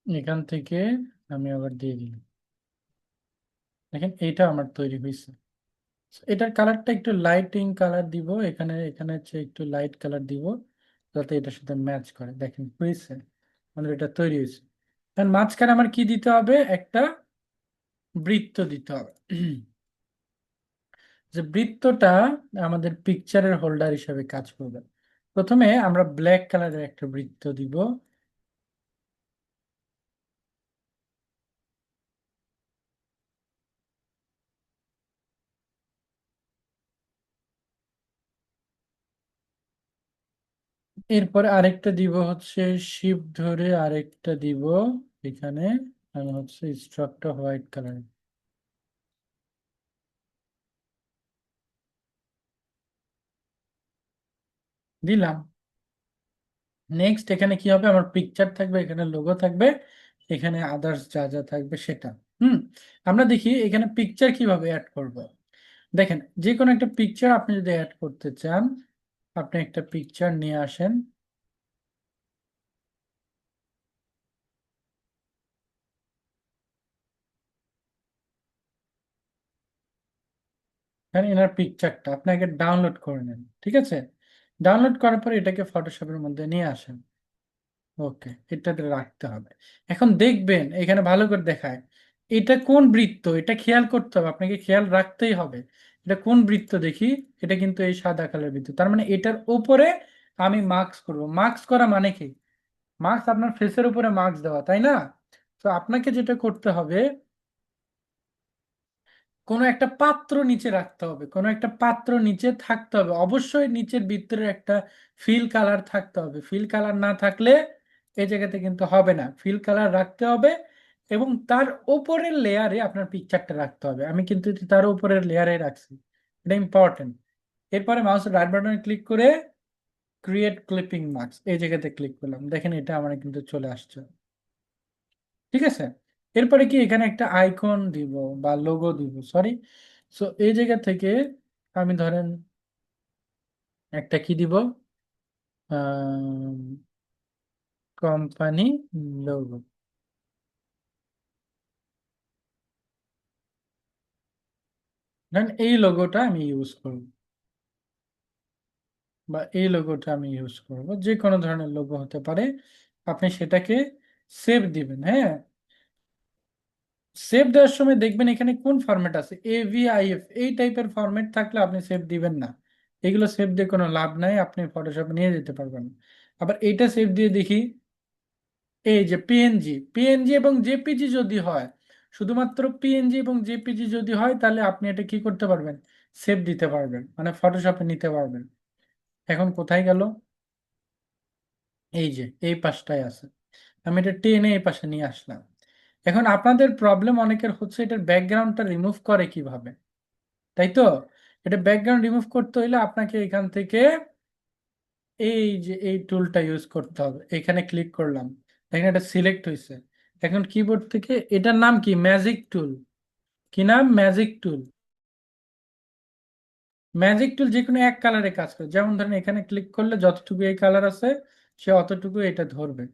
এখান থেকে আমি আবার দিয়ে দিলাম। দেখেন এইটা আমার তৈরি হয়েছে। এটার কালারটা একটু লাইটিং কালার দিব, এখানে এখানে হচ্ছে একটু লাইট কালার দিব, যাতে এটার সাথে ম্যাচ করে। দেখেন হয়েছে, আমাদের এটা তৈরি হয়েছে। এখন মাঝখানে আমার কি দিতে হবে, একটা বৃত্ত দিতে হবে। যে বৃত্তটা আমাদের পিকচারের হোল্ডার হিসেবে কাজ করবে। প্রথমে আমরা ব্ল্যাক কালারের একটা বৃত্ত দিব। এরপরে আরেকটা দিব হচ্ছে শিপ ধরে আরেকটা দিব এখানে। আমি হচ্ছে স্ট্রকটা হোয়াইট কালার দিলাম। নেক্সট এখানে কি হবে, আমার পিকচার থাকবে, এখানে লোগো থাকবে, এখানে আদার্স যা যা থাকবে সেটা। হুম। আমরা দেখি এখানে পিকচার কিভাবে অ্যাড করব। দেখেন, যে কোনো একটা পিকচার আপনি যদি অ্যাড করতে চান, আপনি একটা পিকচার নিয়ে আসেন। এখানে এনার পিকচারটা আপনাকে ডাউনলোড করে নেন, ঠিক আছে। ডাউনলোড করার পর এটাকে ফটোশপের মধ্যে নিয়ে আসেন। ওকে, এটাতে রাখতে হবে। এখন দেখবেন এখানে ভালো করে দেখায়, এটা কোন বৃত্ত, এটা খেয়াল করতে হবে, আপনাকে খেয়াল রাখতেই হবে। এটা কোন বৃত্ত দেখি, এটা কিন্তু এই সাদা কালার বৃত্ত, তার মানে এটার উপরে আমি মার্কস করব। মার্কস করা মানে কি, মার্কস আপনার ফেসের উপরে মার্কস দেওয়া, তাই না? তো আপনাকে যেটা করতে হবে, কোনো একটা পাত্র নিচে রাখতে হবে, কোনো একটা পাত্র নিচে থাকতে হবে, অবশ্যই নিচের ভিতরে একটা ফিল কালার থাকতে হবে। ফিল কালার না থাকলে এই জায়গাতে কিন্তু হবে না, ফিল কালার রাখতে হবে। এবং তার উপরের লেয়ারে আপনার পিকচারটা রাখতে হবে, আমি কিন্তু এটা তার উপরের লেয়ারে রাখছি, এটা ইম্পর্টেন্ট। এরপরে মাউসের রাইট বাটনে ক্লিক করে ক্রিয়েট ক্লিপিং মার্কস এই জায়গাতে ক্লিক করলাম, দেখেন এটা আমার কিন্তু চলে আসছে, ঠিক আছে। এরপরে কি এখানে একটা আইকন দিব বা লোগো দিব, সরি। সো এই জায়গা থেকে আমি ধরেন একটা কি দিব, কোম্পানি লোগো। ধরেন এই লোগোটা আমি ইউজ করব, বা এই লোগোটা আমি ইউজ করব, যে কোনো ধরনের লোগো হতে পারে। আপনি সেটাকে সেভ দিবেন, হ্যাঁ। সেভ দেওয়ার সময় দেখবেন এখানে কোন ফরম্যাট আছে, AVIF এই টাইপের ফরম্যাট থাকলে আপনি সেভ দিবেন না। এগুলো সেভ দিয়ে কোনো লাভ নাই, আপনি ফটোশপে নিয়ে যেতে পারবেন না। আবার এইটা সেভ দিয়ে দেখি, এই যে পিএনজি এবং জেপিজি যদি হয়, শুধুমাত্র পিএনজি এবং জেপিজি যদি হয়, তাহলে আপনি এটা কি করতে পারবেন, সেভ দিতে পারবেন, মানে ফটোশপে নিতে পারবেন। এখন কোথায় গেল, এই যে এই পাশটায় আছে, আমি এটা টেনে এই পাশে নিয়ে আসলাম। এখন আপনাদের প্রবলেম অনেকের হচ্ছে এটার ব্যাকগ্রাউন্ডটা রিমুভ করে কিভাবে, তাই তো। এটা ব্যাকগ্রাউন্ড রিমুভ করতে হইলে আপনাকে এখান থেকে এই যে এই টুলটা ইউজ করতে হবে, এখানে ক্লিক করলাম, দেখেন এটা সিলেক্ট হয়েছে। এখন কিবোর্ড থেকে এটার নাম কি, ম্যাজিক টুল। কি নাম? ম্যাজিক টুল। ম্যাজিক টুল যে কোনো এক কালারে কাজ করে, যেমন ধরেন এখানে ক্লিক করলে যতটুকু এই কালার আছে সে অতটুকু এটা ধরবে।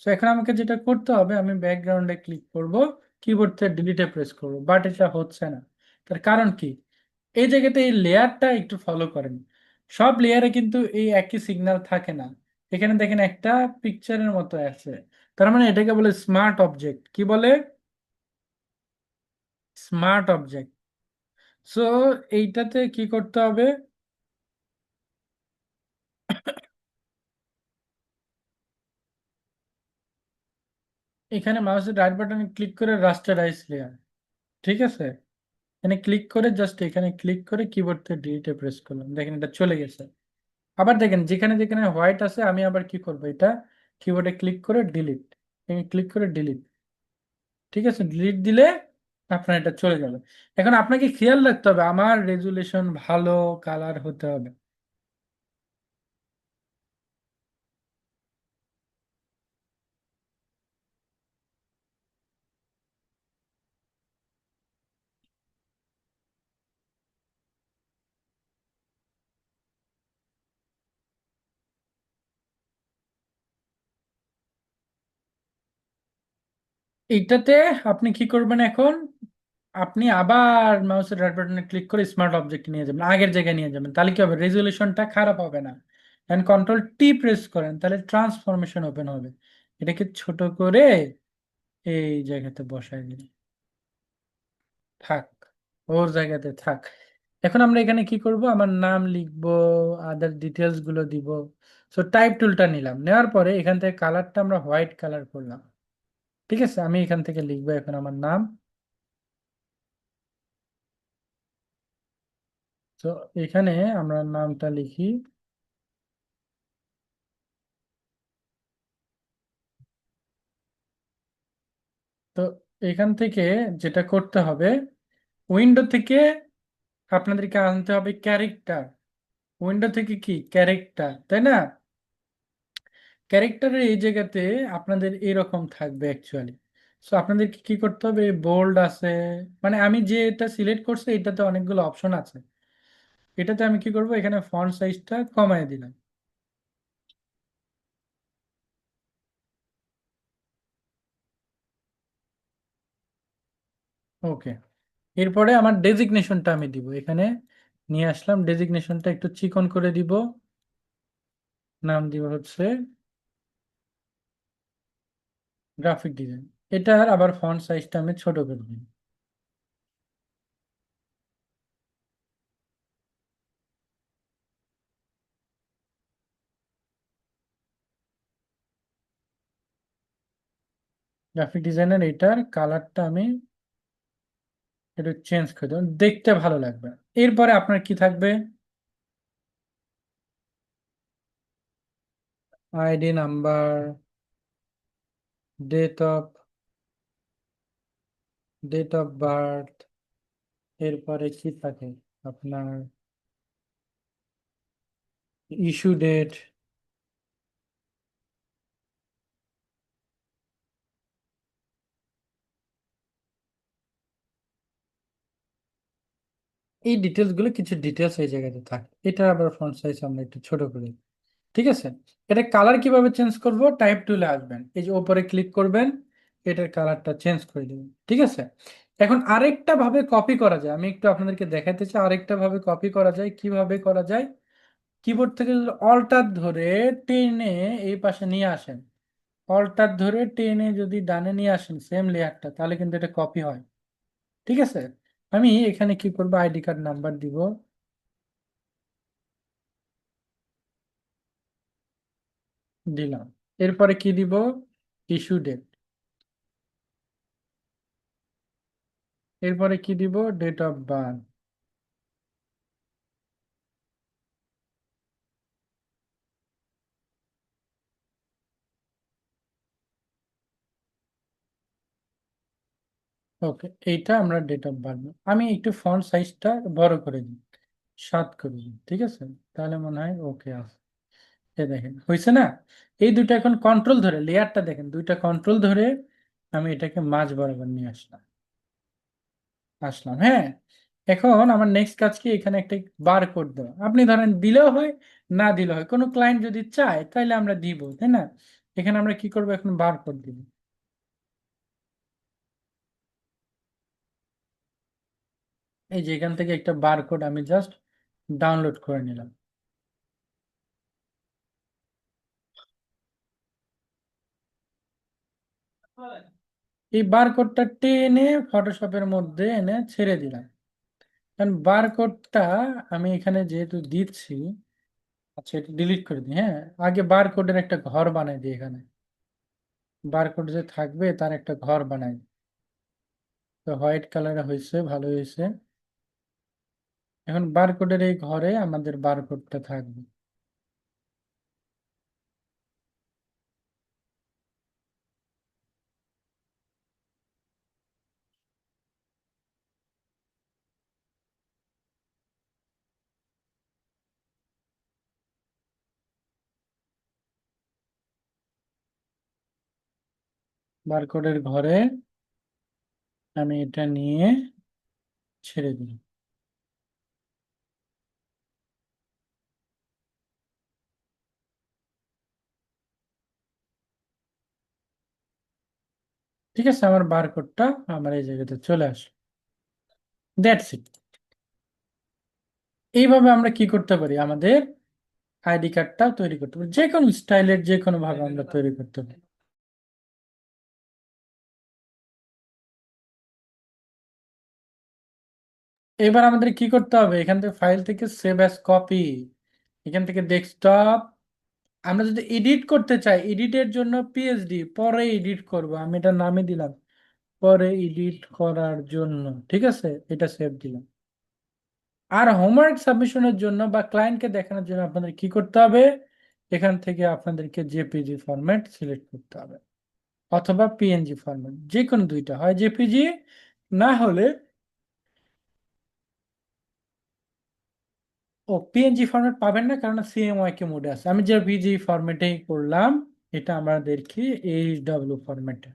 তো এখন আমাকে যেটা করতে হবে, আমি ব্যাকগ্রাউন্ডে ক্লিক করব, কিবোর্ড থেকে ডিলিটে প্রেস করব, বাট এটা হচ্ছে না। তার কারণ কি? এই জায়গাতে এই লেয়ারটা একটু ফলো করেন। সব লেয়ারে কিন্তু এই একই সিগন্যাল থাকে না। এখানে দেখেন একটা পিকচারের মতো আছে, তার মানে এটাকে বলে স্মার্ট অবজেক্ট। কি বলে? Smart object. সো এইটাতে কি করতে হবে? এখানে মাউসের রাইট বাটনে ক্লিক করে রাস্টারাইজ লেয়ার, ঠিক আছে? এখানে ক্লিক করে জাস্ট এখানে ক্লিক করে কিবোর্ড থেকে ডিলিটে প্রেস করলাম, দেখেন এটা চলে গেছে। আবার দেখেন যেখানে যেখানে হোয়াইট আছে আমি আবার কি করব, এটা কিবোর্ডে ক্লিক করে ডিলিট, ক্লিক করে ডিলিট, ঠিক আছে? ডিলিট দিলে আপনার এটা চলে যাবে। এখন আপনাকে খেয়াল রাখতে হবে আমার রেজুলেশন ভালো, কালার হতে হবে। এইটাতে আপনি কি করবেন এখন? আপনি আবার মাউসের রাইট বাটনে ক্লিক করে স্মার্ট অবজেক্ট নিয়ে যাবেন, আগের জায়গায় নিয়ে যাবেন, তাহলে কি হবে? রেজুলেশনটা খারাপ হবে না। এন্ড কন্ট্রোল টি প্রেস করেন, তাহলে ট্রান্সফরমেশন ওপেন হবে। এটাকে ছোট করে এই জায়গাতে বসায় দিন, থাক, ওর জায়গাতে থাক। এখন আমরা এখানে কি করব, আমার নাম লিখবো, আদার ডিটেলস গুলো দিব। সো টাইপ টুলটা নিলাম, নেওয়ার পরে এখান থেকে কালারটা আমরা হোয়াইট কালার করলাম, ঠিক আছে? আমি এখান থেকে লিখবো এখন আমার নাম। তো এখানে আমরা নামটা লিখি। তো এখান থেকে যেটা করতে হবে, উইন্ডো থেকে আপনাদেরকে আনতে হবে ক্যারেক্টার। উইন্ডো থেকে কি ক্যারেক্টার, তাই না? ক্যারেক্টারের এই জায়গাতে আপনাদের এরকম থাকবে অ্যাকচুয়ালি। সো আপনাদেরকে কি করতে হবে, বোল্ড আছে, মানে আমি যে এটা সিলেক্ট করছি এটাতে অনেকগুলো অপশন আছে। এটাতে আমি কি করব, এখানে ফন্ট সাইজটা কমায় দিলাম। ওকে। এরপরে আমার ডেজিগনেশনটা আমি দিব এখানে, নিয়ে আসলাম, ডেজিগনেশনটা একটু চিকন করে দিব। নাম দিব হচ্ছে গ্রাফিক ডিজাইন। এটার আবার ফন্ট সাইজটা আমি ছোট করে দিই। গ্রাফিক ডিজাইনের এটার কালারটা আমি একটু চেঞ্জ করে দেবো, দেখতে ভালো লাগবে। এরপরে আপনার কি থাকবে? ID number, date of birth, এরপরে কি থাকে আপনার ইস্যু ডেট। এই ডিটেলস গুলো, কিছু ডিটেলস এই জায়গাতে থাকে। এটা আবার ফন্ট সাইজ আমরা একটু ছোট করি, ঠিক আছে? এটা কালার কিভাবে চেঞ্জ করব, টাইপ টুলে আসবেন, এই যে উপরে ক্লিক করবেন, এটার কালারটা চেঞ্জ করে দিবেন, ঠিক আছে? এখন আরেকটা ভাবে কপি করা যায়, আমি একটু আপনাদেরকে দেখাতে চাই আরেকটা ভাবে কপি করা যায়। কিভাবে করা যায়? কিবোর্ড থেকে অল্টার ধরে টেনে এই পাশে নিয়ে আসেন, অল্টার ধরে টেনে যদি ডানে নিয়ে আসেন সেম লেয়ারটা, তাহলে কিন্তু এটা কপি হয়, ঠিক আছে? আমি এখানে কি করব, আইডি কার্ড নাম্বার দিব, দিলাম। এরপরে কি দিব, ইস্যু ডেট। এরপরে কি দিব, ডেট অফ বার্থ। ওকে, এইটা আমরা ডেট অফ বার্থ। আমি একটু ফন্ট সাইজটা বড় করে দিই, 7 করে দিই, ঠিক আছে? তাহলে মনে হয় ওকে আছে। এই দেখেন হয়েছে না? এই দুইটা এখন কন্ট্রোল ধরে, লেয়ারটা দেখেন দুইটা কন্ট্রোল ধরে আমি এটাকে মাঝ বরাবর নিয়ে আসলাম। আসলাম, হ্যাঁ। এখন আমার নেক্সট কাজ কি, এখানে একটা বারকোড দেওয়া। আপনি ধরেন দিলেও হয়, না দিলেও হয়, কোনো ক্লায়েন্ট যদি চায় তাহলে আমরা দিব, তাই না? এখানে আমরা কি করবো, এখন বারকোড দিব। এই যে এখান থেকে একটা বারকোড আমি জাস্ট ডাউনলোড করে নিলাম। এই বারকোডটা টেনে ফটোশপের মধ্যে এনে ছেড়ে দিলাম। কারণ বারকোডটা আমি এখানে যেহেতু দিচ্ছি, আচ্ছা এটা ডিলিট করে দিই, হ্যাঁ। আগে বারকোডের একটা ঘর বানাই দিই এখানে। বারকোড যে থাকবে তার একটা ঘর বানাই। তো হোয়াইট কালার হয়েছে, ভালো হয়েছে। এখন বারকোডের এই ঘরে আমাদের বারকোডটা থাকবে। বারকোডের ঘরে আমি এটা নিয়ে ছেড়ে দিই। ঠিক আছে, আমার বারকোডটা আমার এই জায়গাতে চলে আসে। That's it. এইভাবে আমরা কি করতে পারি, আমাদের আইডি কার্ডটা তৈরি করতে পারি, যে কোনো স্টাইলের যে কোনো ভাবে আমরা তৈরি করতে পারি। এবার আমাদের কি করতে হবে, এখান থেকে ফাইল থেকে সেভ অ্যাজ কপি, এখান থেকে ডেস্কটপ। আমরা যদি এডিট করতে চাই, এডিটের জন্য পিএইচডি, পরে এডিট করব, আমি এটা নামে দিলাম পরে এডিট করার জন্য। ঠিক আছে, এটা সেভ দিলাম। আর হোমওয়ার্ক সাবমিশনের জন্য বা ক্লায়েন্টকে দেখানোর জন্য আপনাদের কি করতে হবে, এখান থেকে আপনাদেরকে জেপিজি ফরম্যাট সিলেক্ট করতে হবে, অথবা পিএনজি ফরম্যাট, যে কোনো দুইটা, হয় জেপিজি, না হলে ও পিএনজি ফরম্যাট পাবেন না, কারণ সিএমওয়াইকে মোডে আছে। আমি যে পিজি ফরম্যাটেই করলাম, এটা আমাদের কি এইচডব্লিউ ফরম্যাটে।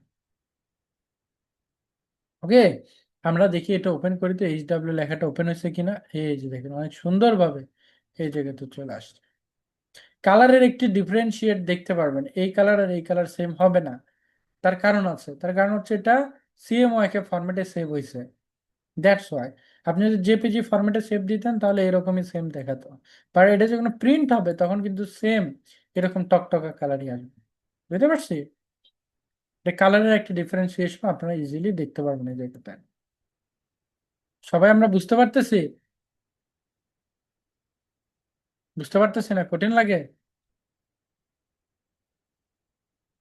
ওকে, আমরা দেখি এটা ওপেন করি তো এইচডব্লিউ লেখাটা ওপেন হয়েছে কিনা। এই যে দেখেন অনেক সুন্দরভাবে এই জায়গাতে চলে আসছে। কালারের একটি ডিফারেন্সিয়েট দেখতে পারবেন, এই কালার আর এই কালার সেম হবে না। তার কারণ আছে, তার কারণ হচ্ছে এটা সিএমওয়াইকে ফরম্যাটে সেভ হয়েছে, দ্যাটস ওয়াই। আপনি যদি জেপিজি ফরম্যাটে সেভ দিতেন তাহলে এরকমই সেম দেখাতো। আর এটা যখন প্রিন্ট হবে তখন কিন্তু সেম এরকম টকটকা কালারই আসবে। বুঝতে পারছি? এটা কালারের একটা ডিফারেন্সিয়েশন আপনারা ইজিলি দেখতে পারবেন এই জায়গাতে। সবাই আমরা বুঝতে পারতেছি? বুঝতে পারতেছি না, কঠিন লাগে?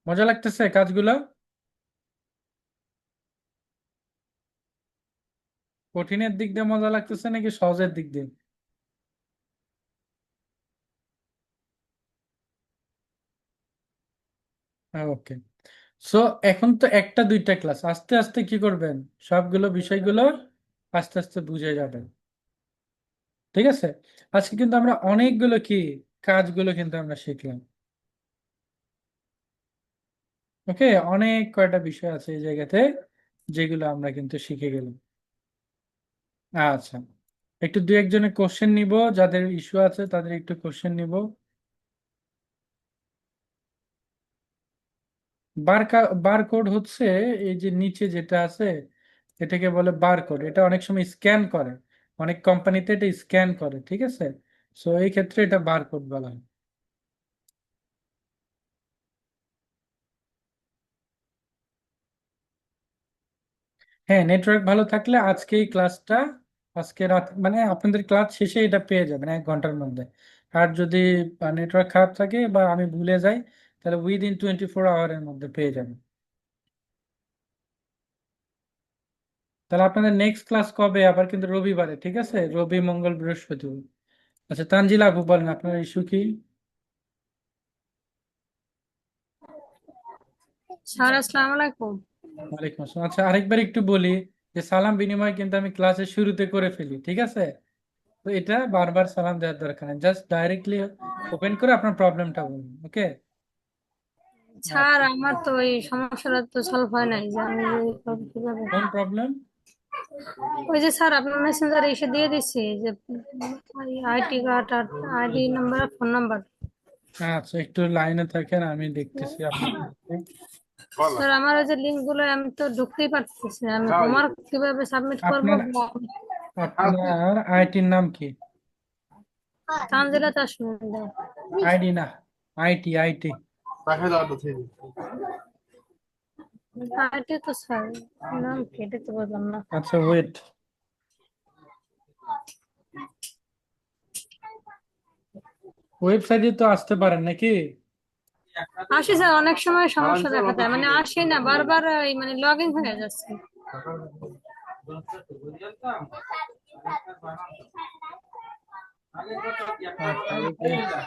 মজা লাগতেছে কাজগুলো? কঠিনের দিক দিয়ে মজা লাগতেছে নাকি সহজের দিক দিয়ে? ওকে। সো এখন তো একটা দুইটা ক্লাস, আস্তে আস্তে কি করবেন, সবগুলো বিষয়গুলো আস্তে আস্তে বুঝে যাবেন। ঠিক আছে, আজকে কিন্তু আমরা অনেকগুলো কি কাজগুলো কিন্তু আমরা শিখলাম। ওকে, অনেক কয়টা বিষয় আছে এই জায়গাতে যেগুলো আমরা কিন্তু শিখে গেলাম। আচ্ছা, একটু দু একজনের কোশ্চেন নিব, যাদের ইস্যু আছে তাদের একটু কোশ্চেন নিব। বারকোড হচ্ছে এই যে নিচে যেটা আছে, এটাকে বলে বারকোড। এটা অনেক সময় স্ক্যান করে, অনেক কোম্পানিতে এটা স্ক্যান করে, ঠিক আছে। সো এই ক্ষেত্রে এটা বারকোড বলা হয়। হ্যাঁ, নেটওয়ার্ক ভালো থাকলে আজকেই ক্লাসটা, আজকে রাত মানে আপনাদের ক্লাস শেষে এটা পেয়ে যাবেন 1 ঘন্টার মধ্যে। আর যদি নেটওয়ার্ক খারাপ থাকে বা আমি ভুলে যাই, তাহলে উইদিন 24 আওয়ারের মধ্যে পেয়ে যাবেন। তাহলে আপনাদের নেক্সট ক্লাস কবে, আবার কিন্তু রবিবারে, ঠিক আছে, রবি মঙ্গল বৃহস্পতিবার। আচ্ছা তানজিলা আপু বলেন আপনার ইস্যু কি? স্যার আসসালামু আলাইকুম। ওয়ালাইকুম আসসালাম। আচ্ছা আরেকবার একটু বলি, যে সালাম বিনিময় কিন্তু আমি ক্লাসের শুরুতে করে ফেলি, ঠিক আছে। তো এটা বারবার সালাম দেওয়ার দরকার নেই, জাস্ট ডাইরেক্টলি ওপেন করে আপনার প্রবলেমটা বলুন। ওকে। স্যার আমার তো এই সমস্যাটা তো সলভ হয় নাই যে আমি কিভাবে। কোন প্রবলেম? ওই যে স্যার আপনার মেসেঞ্জারে এসে দিয়ে দিচ্ছি যে আইটি কার্ড আর আইডি নাম্বার ফোন নাম্বার। আচ্ছা, একটু লাইনে থাকেন, আমি দেখতেছি আপনার। স্যার আমার ওই যে লিঙ্ক গুলো আমি তো ঢুকতেই পারতেছি না, আমি হোমওয়ার্ক কিভাবে সাবমিট করবো? আপনার আপনার আইটির নাম কি? তানজিলা তাসমিন দাও। আইডি না, আইটি আইটি। আইটি তো স্যার নাম কি এটা তো বললাম না। আচ্ছা, ওয়েট। ওয়েবসাইটে তো আসতে পারেন নাকি? আসি স্যার, অনেক সময় সমস্যা দেখা যায়, মানে আসি না, বারবার এই মানে লগ ইন হয়ে যাচ্ছে। আচ্ছা, এই যে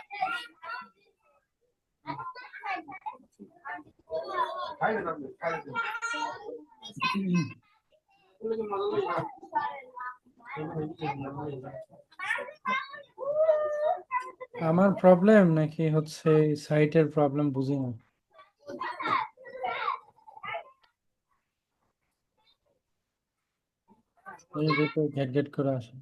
আমার প্রবলেম নাকি হচ্ছে সাইটের প্রবলেম, বুঝি না। এই দুটো ঘেট ঘেট করে আসে।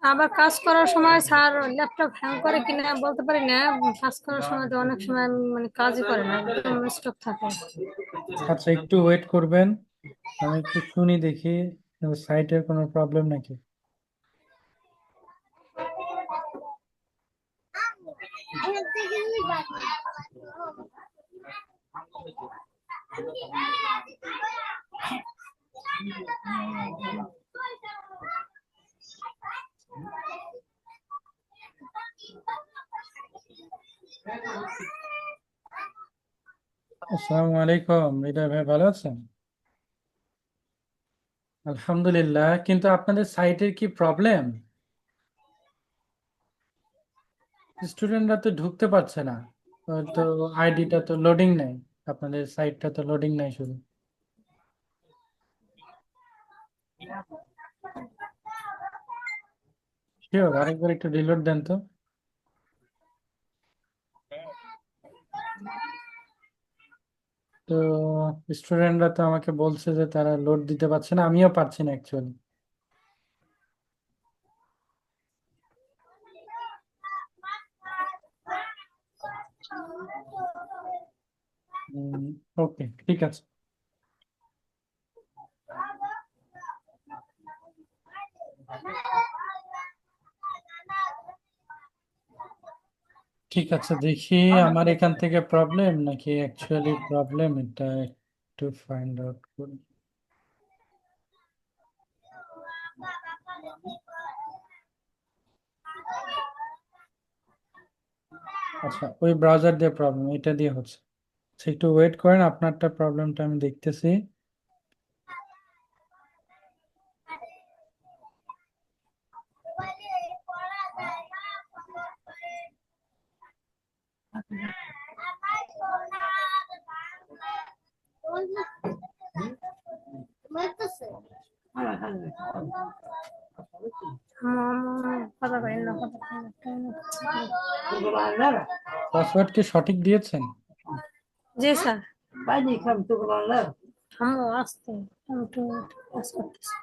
আবার কাজ করার সময় স্যার ল্যাপটপ হ্যাং করে কিনা বলতে পারি না। কাজ করার সময় তো অনেক সময় মানে কাজই করে না, একদম স্টপ থাকে। আচ্ছা, একটু ওয়েট করবেন, আমি একটু শুনি দেখি সাইটের কোনো প্রবলেম নাকি। আসসালামু আলাইকুম, হৃদয় ভাই, ভালো আছেন? আলহামদুলিল্লাহ, কিন্তু আপনাদের সাইটের কি প্রবলেম? স্টুডেন্টরা তো ঢুকতে পারছে না, তো আইডিটা তো লোডিং নেই, আপনাদের সাইটটা তো লোডিং নাই শুধু। শিওর, আরেকবার একটু রিলোড দেন তো। তো স্টুডেন্টরা তো আমাকে বলছে যে তারা লোড দিতে পারছে না, আমিও পারছি না অ্যাকচুয়ালি। ওকে, ঠিক আছে। ঠিক আছে, দেখি আমার এখান থেকে প্রবলেম নাকি অ্যাকচুয়ালি প্রবলেম, এটা একটু ফাইন্ড আউট করি। আচ্ছা, ওই ব্রাউজার দিয়ে প্রবলেম, এটা দিয়ে হচ্ছে। আচ্ছা, একটু ওয়েট করেন, আপনারটা প্রবলেমটা আমি দেখতেছি। কথা পারি না, কথা পারি না। পাসওয়ার্ড কি সঠিক দিয়েছেন? জি স্যার। আম্মু আসতে, আমি একটু কাজ করতেছি।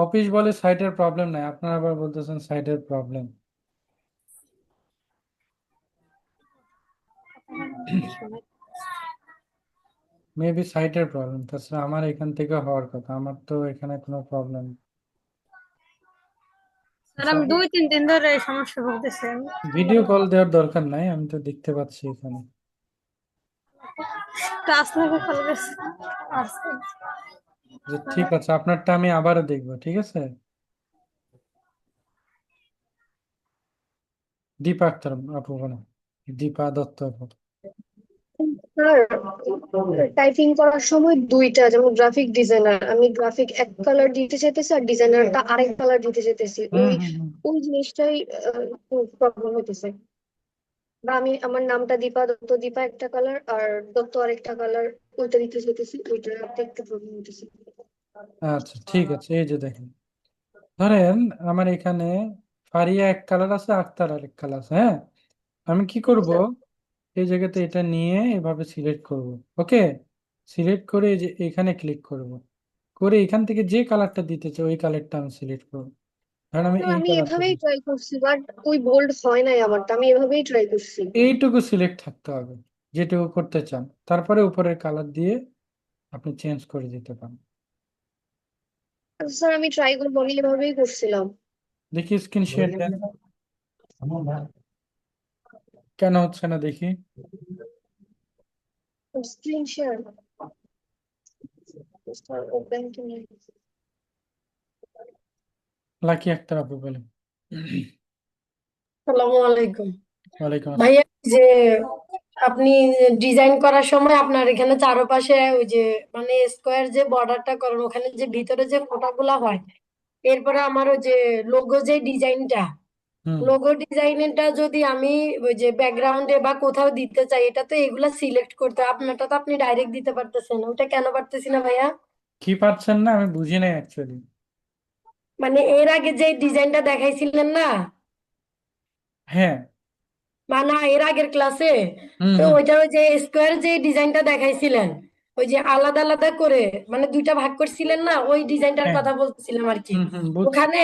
অফিস বলে সাইটের প্রবলেম নাই, আপনারা আবার বলতেছেন সাইটের প্রবলেম। মেবি সাইটের প্রবলেম, তাছাড়া আমার এখান থেকে হওয়ার কথা, আমার তো এখানে কোনো প্রবলেম। স্যার আমি 2-3 দিন ধরে এই সমস্যা ভুগতেছি আমি। ভিডিও কল দেওয়ার দরকার নাই, আমি তো দেখতে পাচ্ছি এখানে। ক্লাস নাকি ফেলে গেছে আসছে। যে ঠিক আছে, আপনারটা আমি আবারও দেখবো, ঠিক আছে। দীপা আক্তার আপু বলো, দীপা দত্ত আপু। স্যার, টাইপিং করার সময় দুইটা, যেমন গ্রাফিক ডিজাইনার, আমি গ্রাফিক এক কালার দিতে চাইতেছি আর ডিজাইনারটা আরেক কালার দিতে চাইতেছি, হুম ওই হুম হুম। ওই জিনিসটাই প্রবলেম হইতেছে। বা আমি আমার নামটা দীপা দত্ত, দীপা একটা কালার আর দত্ত আরেকটা কালার, ওইটা দিতে চাইতেছি, ওইটাতে একটু প্রবলেম হতেছে। আচ্ছা ঠিক আছে, এই যে দেখেন, ধরেন আমার এখানে ফারিয়া এক কালার আছে, আক্তার আরেক কালার আছে, হ্যাঁ। আমি কি করব, আচ্ছা, এই জায়গাতে এটা নিয়ে এভাবে সিলেক্ট করব। ওকে, সিলেক্ট করে এই যে এখানে ক্লিক করব, করে এখান থেকে যে কালারটা দিতে চাই ওই কালারটা আমি সিলেক্ট করব। ধরেন আমি তো এই আমি কালারটা এভাবেই দিচ্ছি, ট্রাই করছি, বাট ওই বোল্ড হয় নাই আমারটা, আমি এভাবেই ট্রাই করছি। এইটুকু সিলেক্ট থাকতে হবে যেটুকু করতে চান, তারপরে উপরের কালার দিয়ে আপনি চেঞ্জ করে দিতে পারেন। আচ্ছা স্যার, আমি ট্রাই করবো, আমি এভাবেই করছিলাম। দেখি স্ক্রিন শেয়ার দেন, কেন হচ্ছে না দেখি। Screen share open to me. Lucky Akter আপু বলেন। আসসালামু আলাইকুম ওয়ালাইকুম আসসালাম। ভাইয়া। যে আপনি ডিজাইন করার সময় আপনার এখানে চারপাশে ওই যে মানে স্কোয়ার যে বর্ডারটা করেন ওখানে যে ভিতরে যে ফোঁটাগুলা হয়, এরপরে আমার ওই যে লোগো যে ডিজাইনটা, হুম, লোগো ডিজাইনটা যদি আমি ওই যে ব্যাকগ্রাউন্ডে বা কোথাও দিতে চাই, এটা তো এগুলা সিলেক্ট করতে হয়। আপনারটা তো আপনি ডাইরেক্ট দিতে পারতেছেন, ওটা কেন পারতেছি না ভাইয়া? কি পাচ্ছেন না আমি বুঝি নাই অ্যাকচুয়ালি। মানে এর আগে যে ডিজাইনটা দেখাইছিলেন না, হ্যাঁ। মানে এর আগের ক্লাসে, হুম তো হুম। ওইটা ওই যে স্কোয়ার যে ডিজাইনটা দেখাইছিলেন, ওই যে আলাদা আলাদা করে মানে দুইটা ভাগ করছিলেন না, ওই ডিজাইনটার হ্যাঁ। কথা বলছিলাম আর কি। হুম হুম, বুঝছি। ওখানে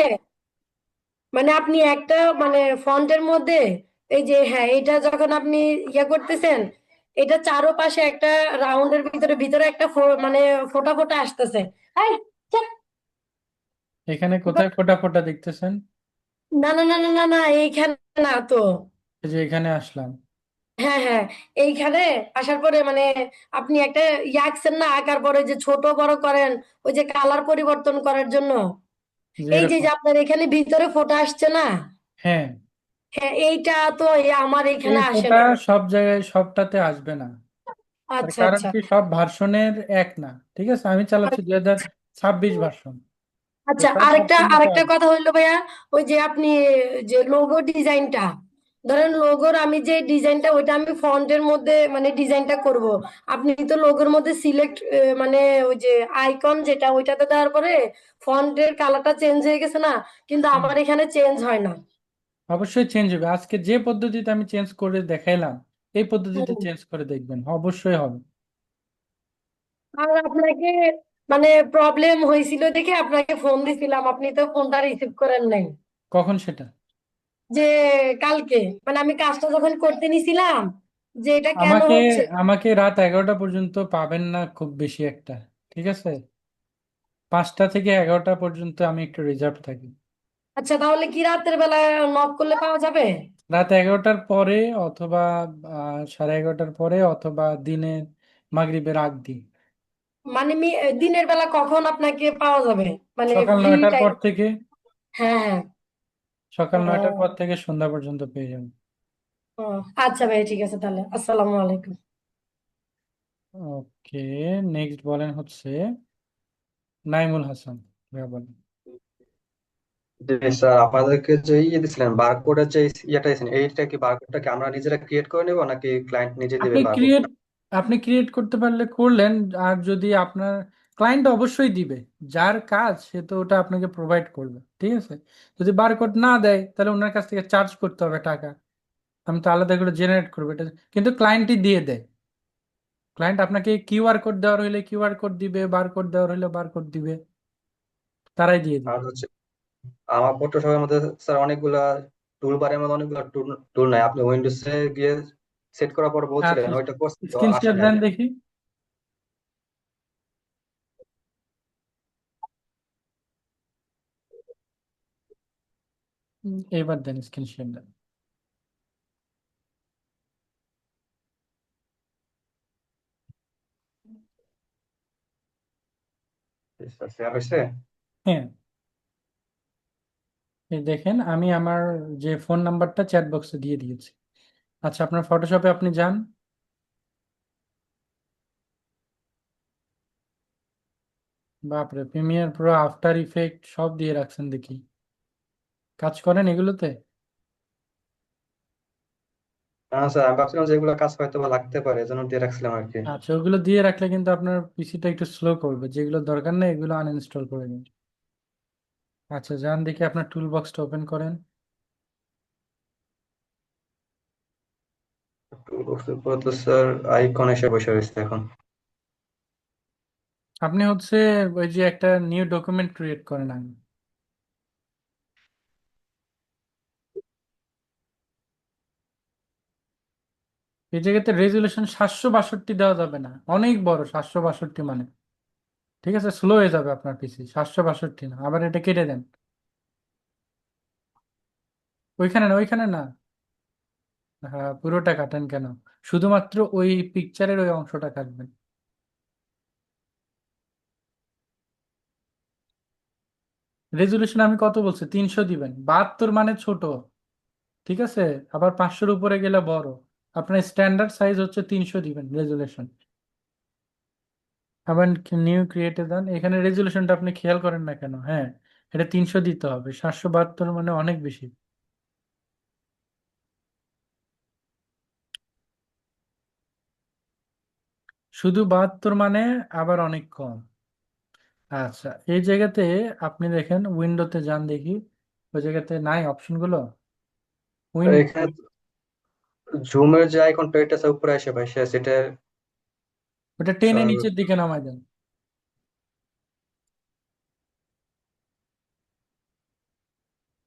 মানে আপনি একটা মানে ফন্টের মধ্যে এই যে হ্যাঁ, এটা যখন আপনি ইয়ে করতেছেন, এটা চারপাশে একটা রাউন্ডের ভিতরে ভিতরে একটা মানে ফোটা ফোটা আসতেছে। এই, ছ্যাঃ, এখানে কোথায় ফোটা ফোটা দেখতেছেন? না না না না না না, এইখানে না তো। এই যে এখানে আসলাম, হ্যাঁ হ্যাঁ, এইখানে আসার পরে মানে আপনি একটা ইয়ে আঁকছেন না, আঁকার পরে যে ছোট বড় করেন ওই যে কালার পরিবর্তন করার জন্য, যে এই যে এরকম। যে আপনার এখানে ভিতরে ফোটা আসছে না, হ্যাঁ, হ্যাঁ এইটা তো আমার এই এখানে আসে ফোটা না। সব জায়গায় সবটাতে আসবে না। তার আচ্ছা কারণ আচ্ছা কি, সব ভার্সনের এক না। ঠিক আছে, আমি চালাচ্ছি 2026 ভার্সন, তো আচ্ছা। সব আরেকটা ভার্সনে তো আরেকটা আসবে। কথা হইলো ভাইয়া, ওই যে আপনি যে লোগো ডিজাইনটা, ধরেন লোগোর আমি যে ডিজাইনটা ওইটা আমি ফন্টের মধ্যে মানে ডিজাইনটা করব, আপনি তো লোগোর মধ্যে সিলেক্ট মানে ওই যে আইকন যেটা ওইটাতে দেওয়ার পরে ফন্টের কালারটা চেঞ্জ হয়ে গেছে না, কিন্তু হুম, আমার এখানে চেঞ্জ হয় না। অবশ্যই চেঞ্জ হবে। আজকে যে পদ্ধতিতে আমি চেঞ্জ করে দেখাইলাম, এই পদ্ধতিতে হুম। চেঞ্জ করে দেখবেন, অবশ্যই হবে। আর আপনাকে মানে প্রবলেম হয়েছিল দেখে আপনাকে ফোন দিছিলাম, আপনি তো ফোনটা রিসিভ করেন নাই। কখন সেটা? যে কালকে মানে আমি কাজটা যখন করতে নিছিলাম, যে এটা কেন আমাকে হচ্ছে। আমাকে রাত 11টা পর্যন্ত পাবেন না খুব বেশি একটা, ঠিক আছে? 5টা থেকে 11টা পর্যন্ত আমি একটু রিজার্ভ থাকি। আচ্ছা, তাহলে কি রাতের বেলা নক করলে পাওয়া যাবে? রাত 11টার পরে, অথবা 11:30টার পরে, অথবা দিনের মাগরিবের আগ দিয়ে। মানে দিনের বেলা কখন আপনাকে পাওয়া যাবে, মানে সকাল ফ্রি 9টার টাইম? পর থেকে, হ্যাঁ হ্যাঁ। সকাল 9টার পর ও, থেকে সন্ধ্যা পর্যন্ত পেয়ে যাবেন। ও, আচ্ছা ভাই, ঠিক আছে তাহলে, আসসালামু আলাইকুম। ওকে, নেক্সট বলেন হচ্ছে নাইমুল হাসান, ভাইয়া বলেন। জি স্যার, আপনাদেরকে যে ইয়ে দিছিলেন বারকোডের যে ইয়েটা দিয়েছেন, এইটা কি বারকোডটা কি আমরা নিজেরা ক্রিয়েট করে নেবো নাকি ক্লায়েন্ট নিজে দিবে আপনি ক্রিয়েট বারকোডটা? আপনি ক্রিয়েট করতে পারলে করলেন, আর যদি আপনার ক্লায়েন্ট অবশ্যই দিবে, যার কাজ সে তো ওটা আপনাকে প্রোভাইড করবে, ঠিক আছে। যদি বারকোড না দেয় তাহলে ওনার কাছ থেকে চার্জ করতে হবে টাকা, আমি তো আলাদা করে জেনারেট করবো এটা, কিন্তু ক্লায়েন্টই দিয়ে দেয়। ক্লায়েন্ট আপনাকে কিউআর কোড দেওয়ার হলে কিউআর কোড দিবে, বারকোড দেওয়ার হলে বারকোড দিবে, তারাই দিয়ে আর দিবে। হচ্ছে আমার ফটোশপের মধ্যে স্যার অনেকগুলা টুল বারের মধ্যে অনেকগুলা টুল টুল নাই, আপনি উইন্ডোজে গিয়ে সেট করার পর আচ্ছা, বলছিলেন ওইটা করছি তো স্ক্রিন আসে শেয়ার নাই। দেন দেখি। এবার দেন স্ক্রিন শেয়ার দেন। শেয়ার হয়েছে? হ্যাঁ, এই দেখেন আমি আমার যে ফোন নাম্বারটা চ্যাট বক্সে দিয়ে দিয়েছি। আচ্ছা, আপনার ফটোশপে আপনি যান। বাপরে, প্রিমিয়ার প্রো, আফটার ইফেক্ট সব দিয়ে রাখছেন দেখি, কাজ করেন এগুলোতে? না স্যার, আমি ভাবছিলাম যে এগুলো কাজ হয়তো বা লাগতে পারে, এজন্য দিয়ে রাখছিলাম আর কি। আচ্ছা, ওগুলো দিয়ে রাখলে কিন্তু আপনার পিসিটা একটু স্লো করবে, যেগুলো দরকার নেই এগুলো আনইনস্টল করে নিন। আচ্ছা, যান দেখি আপনার টুল বক্সটা ওপেন করেন। টুলবক্সের পর তো স্যার আইকন এসে বসে রয়েছে এখন। আপনি হচ্ছে ওই যে একটা নিউ ডকুমেন্ট ক্রিয়েট করেন আগে। এই জায়গাতে রেজুলেশন 762 দেওয়া যাবে না, অনেক বড় 762 মানে। ঠিক আছে, স্লো হয়ে যাবে আপনার পিসি, 762 না, আবার এটা কেটে দেন। ওইখানে না, ওইখানে না। হ্যাঁ, পুরোটা কাটেন কেন? শুধুমাত্র ওই পিকচারের ওই অংশটা কাটবেন। রেজুলেশন আমি কত বলছি? 300 দিবেন। 72 মানে ছোট, ঠিক আছে? আবার 500-র উপরে গেলে বড়। আপনার স্ট্যান্ডার্ড সাইজ হচ্ছে 300 দিবেন রেজুলেশন। আবার নিউ ক্রিয়েটে দেন, এখানে রেজুলেশনটা আপনি খেয়াল করেন না কেন? হ্যাঁ, এটা 300 দিতে হবে, 772 মানে অনেক বেশি। শুধু 72 মানে আবার অনেক কম। আচ্ছা, এই জায়গাতে আপনি দেখেন, উইন্ডোতে যান দেখি, ওই জায়গাতে নাই অপশনগুলো? আর উইন্ডো, এখানে জুমের যে আইকনটা, এটা স্যার উপরে এসে ভাই সেটা ওটা টেনে স্যার। নিচের দিকে নামাই দেন।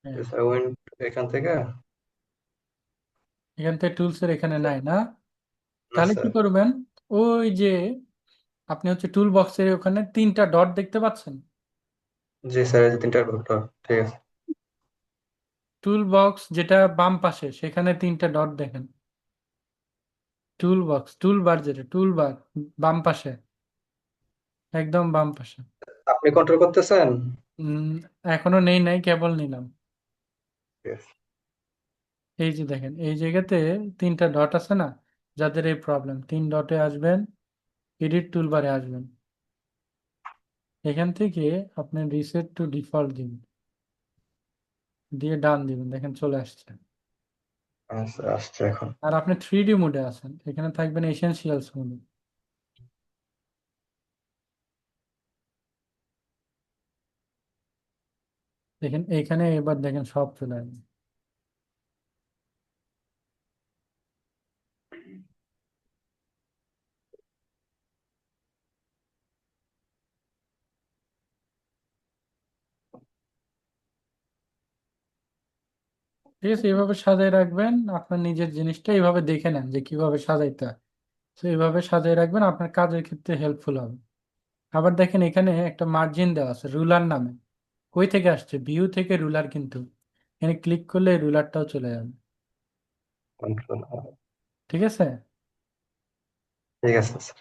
হ্যাঁ, স্যার এখান থেকে। এখান থেকে টুলসের এখানে নাই না? না তাহলে কি স্যার। করবেন? ওই যে আপনি হচ্ছে টুল বক্সের ওখানে 3টা ডট দেখতে পাচ্ছেন? জি স্যার, এই যে তিনটা ঘন্টা। ঠিক আছে। টুল বক্স যেটা বাম পাশে, সেখানে 3টা ডট দেখেন। টুল বক্স, টুল বার, যেটা টুল বার বাম পাশে, একদম বাম পাশে। আপনি কন্ট্রোল করতেছেন? উম, এখনো নেই, নাই কেবল নিলাম। ঠিক আছে। এই যে দেখেন, এই জায়গাতে 3টা ডট আছে না? যাদের এই প্রবলেম, 3 ডটে আসবেন, এডিট টুলবারে আসবেন, এখান থেকে আপনি রিসেট টু ডিফল্ট দিন, দিয়ে ডান দিবেন, দেখেন চলে আসছে। হ্যাঁ স্যার, আসছে এখন। আর আপনি 3D মোডে আছেন, এখানে থাকবেন এসেনশিয়ালস মোডে। দেখেন এইখানে, এবার দেখেন সব চলে আসবে। ঠিক আছে, এইভাবে সাজায় রাখবেন আপনার নিজের জিনিসটা, এইভাবে দেখে নেন যে কিভাবে সাজাইতে হয়। তো এইভাবে সাজিয়ে রাখবেন, আপনার কাজের ক্ষেত্রে হেল্পফুল হবে। আবার দেখেন এখানে একটা মার্জিন দেওয়া আছে রুলার নামে। কই থেকে আসছে? ভিউ থেকে রুলার, কিন্তু এখানে ক্লিক করলে রুলারটাও চলে যাবে। কন্ট্রোল। ঠিক আছে। ঠিক আছে স্যার।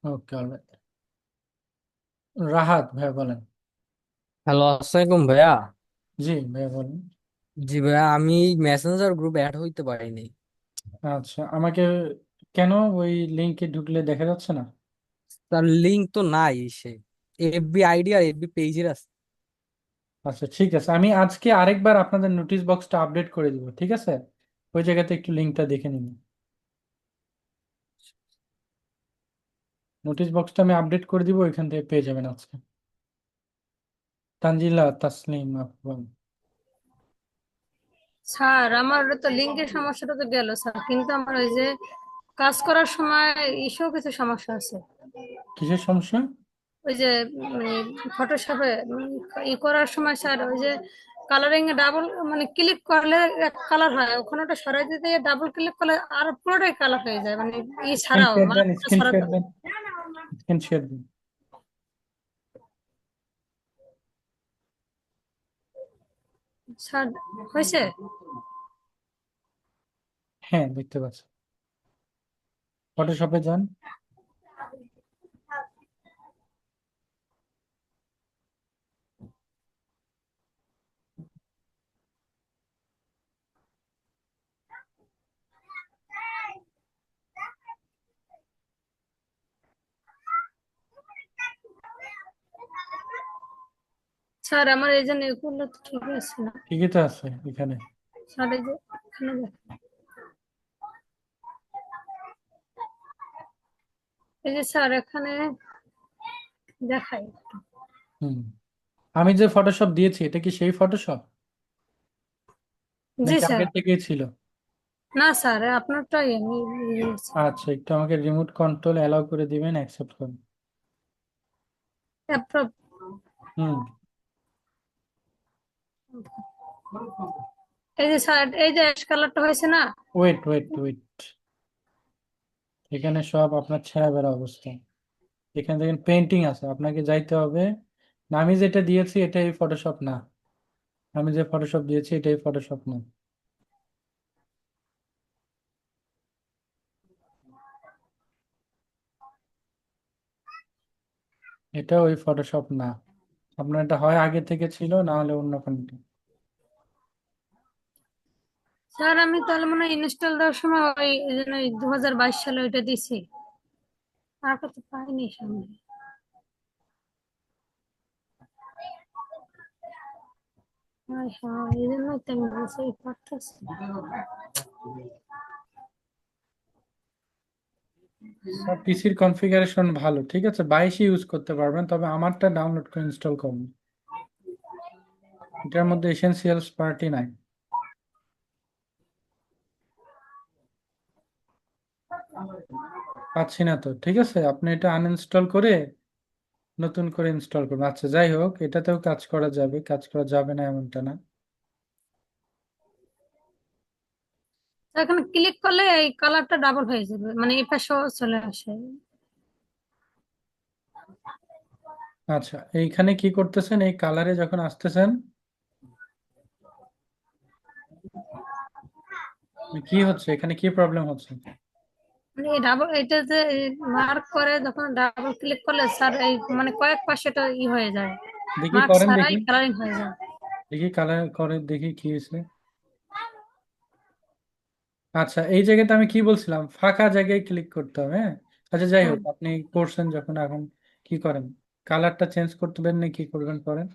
ওকে, অলরাইট। রাহাত ভাইয়া বলেন। হ্যালো, আসসালামাইকুম ভাইয়া। জি ভাইয়া বলেন। জি ভাইয়া, আমি মেসেঞ্জার গ্রুপে অ্যাড হইতে পারিনি। আচ্ছা, আমাকে কেন? ওই লিঙ্কে ঢুকলে দেখা যাচ্ছে না? তার লিঙ্ক তো নাই সে, এফবি আইডি আর এফবি পেজের আছে। আচ্ছা, ঠিক আছে, আমি আজকে আরেকবার আপনাদের নোটিশ বক্সটা আপডেট করে দিব, ঠিক আছে? ওই জায়গাতে একটু লিঙ্কটা দেখে নিন। নোটিশ বক্সটা আমি আপডেট করে দিব, ওইখান থেকে পেয়ে যাবেন আজকে। তানজিলা তাসলিম আফরোজ। স্যার আমার তো লিঙ্কের সমস্যাটা তো গেল স্যার, কিন্তু আমার ওই যে কাজ করার সময় ইস্যু কিছু সমস্যা আছে। কিসের সমস্যা? ওই যে মানে ফটোশপে ই করার সময় স্যার, ওই যে কালারিং এ ডাবল মানে ক্লিক করলে এক কালার হয়, ওখানে ওটা সরাই দিতে ডাবল ক্লিক করলে আর পুরোটাই কালার হয়ে যায়, মানে ই স্ক্রিন ছাড়াও শেয়ার দেন, মার্কটা স্ক্রিন শেয়ার ছাড়াতে। দেন, স্ক্রিন শেয়ার দিন। স্যার হয়েছে? হ্যাঁ, দেখতে পাচ্ছি। ফটোশপে যান। স্যার স্যার আমার এই জন্য এগুলো তো ঠিক আছে না ঠিকই তো আছে এখানে। স্যার এই যে এখানে দেখেন। এই যে স্যার এখানে দেখাই হুম, আমি যে ফটোশপ দিয়েছি এটা কি সেই ফটোশপ জি নাকি স্যার আগের থেকেই ছিল? না স্যার আপনারটাই আমি দিয়েছি। আচ্ছা, একটু আমাকে রিমোট কন্ট্রোল অ্যালাউ করে দিবেন, অ্যাকসেপ্ট করুন। অ্যাপ্রুভ। হুম, এই যে স্যার এই যে অ্যাশ কালারটা হয়েছে না ওয়েট ওয়েট ওয়েট, এখানে সব আপনার ছেঁড়া বেড়া অবস্থা। এখানে দেখেন পেন্টিং আছে, আপনাকে যাইতে হবে। না, আমি যেটা দিয়েছি এটাই ফটোশপ না, আমি যে ফটোশপ দিয়েছি এটাই ফটোশপ না। এটা ওই ফটোশপ না, আপনার এটা হয় আগে থেকে ছিল, না হলে অন্য কোনটা। স্যার আমি তাহলে মনে হয় ইনস্টল দেওয়ার সময় ওই এই জন্য 2022 সালে ওইটা দিছি আর কত পাইনি সামনে হ্যাঁ হ্যাঁ এই জন্যই তো আমি বলছি পারতেছি পিসির কনফিগারেশন ভালো, ঠিক আছে, 22 ইউজ করতে পারবেন, তবে আমারটা ডাউনলোড করে ইনস্টল করুন, এটার মধ্যে এসেনশিয়ালস পার্টি নাই। পাচ্ছি না তো, ঠিক আছে, আপনি এটা আনইনস্টল করে নতুন করে ইনস্টল করুন। আচ্ছা, যাই হোক, এটাতেও কাজ করা যাবে, কাজ করা যাবে না এমনটা না। এখানে ক্লিক করলে এই কালারটা ডাবল হয়ে যাবে মানে এই পাশেও চলে আসে আচ্ছা, এইখানে কি করতেছেন, এই কালারে যখন আসতেছেন কি হচ্ছে, এখানে কি প্রবলেম হচ্ছে? মানে এই ডাবল এটা যে মার্ক করে যখন ডাবল ক্লিক করলে স্যার এই মানে কয়েক পাশে এটা হয়ে যায় দেখি মার্ক করেন, ছাড়াই দেখি কালারিং হয়ে যায় দেখি কালার করে দেখি কি হয়েছে। আচ্ছা, এই জায়গাতে আমি কি বলছিলাম, ফাঁকা জায়গায় ক্লিক করতে হবে, হ্যাঁ। আচ্ছা, যাই হুম হোক, আপনি করছেন যখন, এখন কি করেন, কালারটা চেঞ্জ করতে পারেন না, কি করবেন করেন।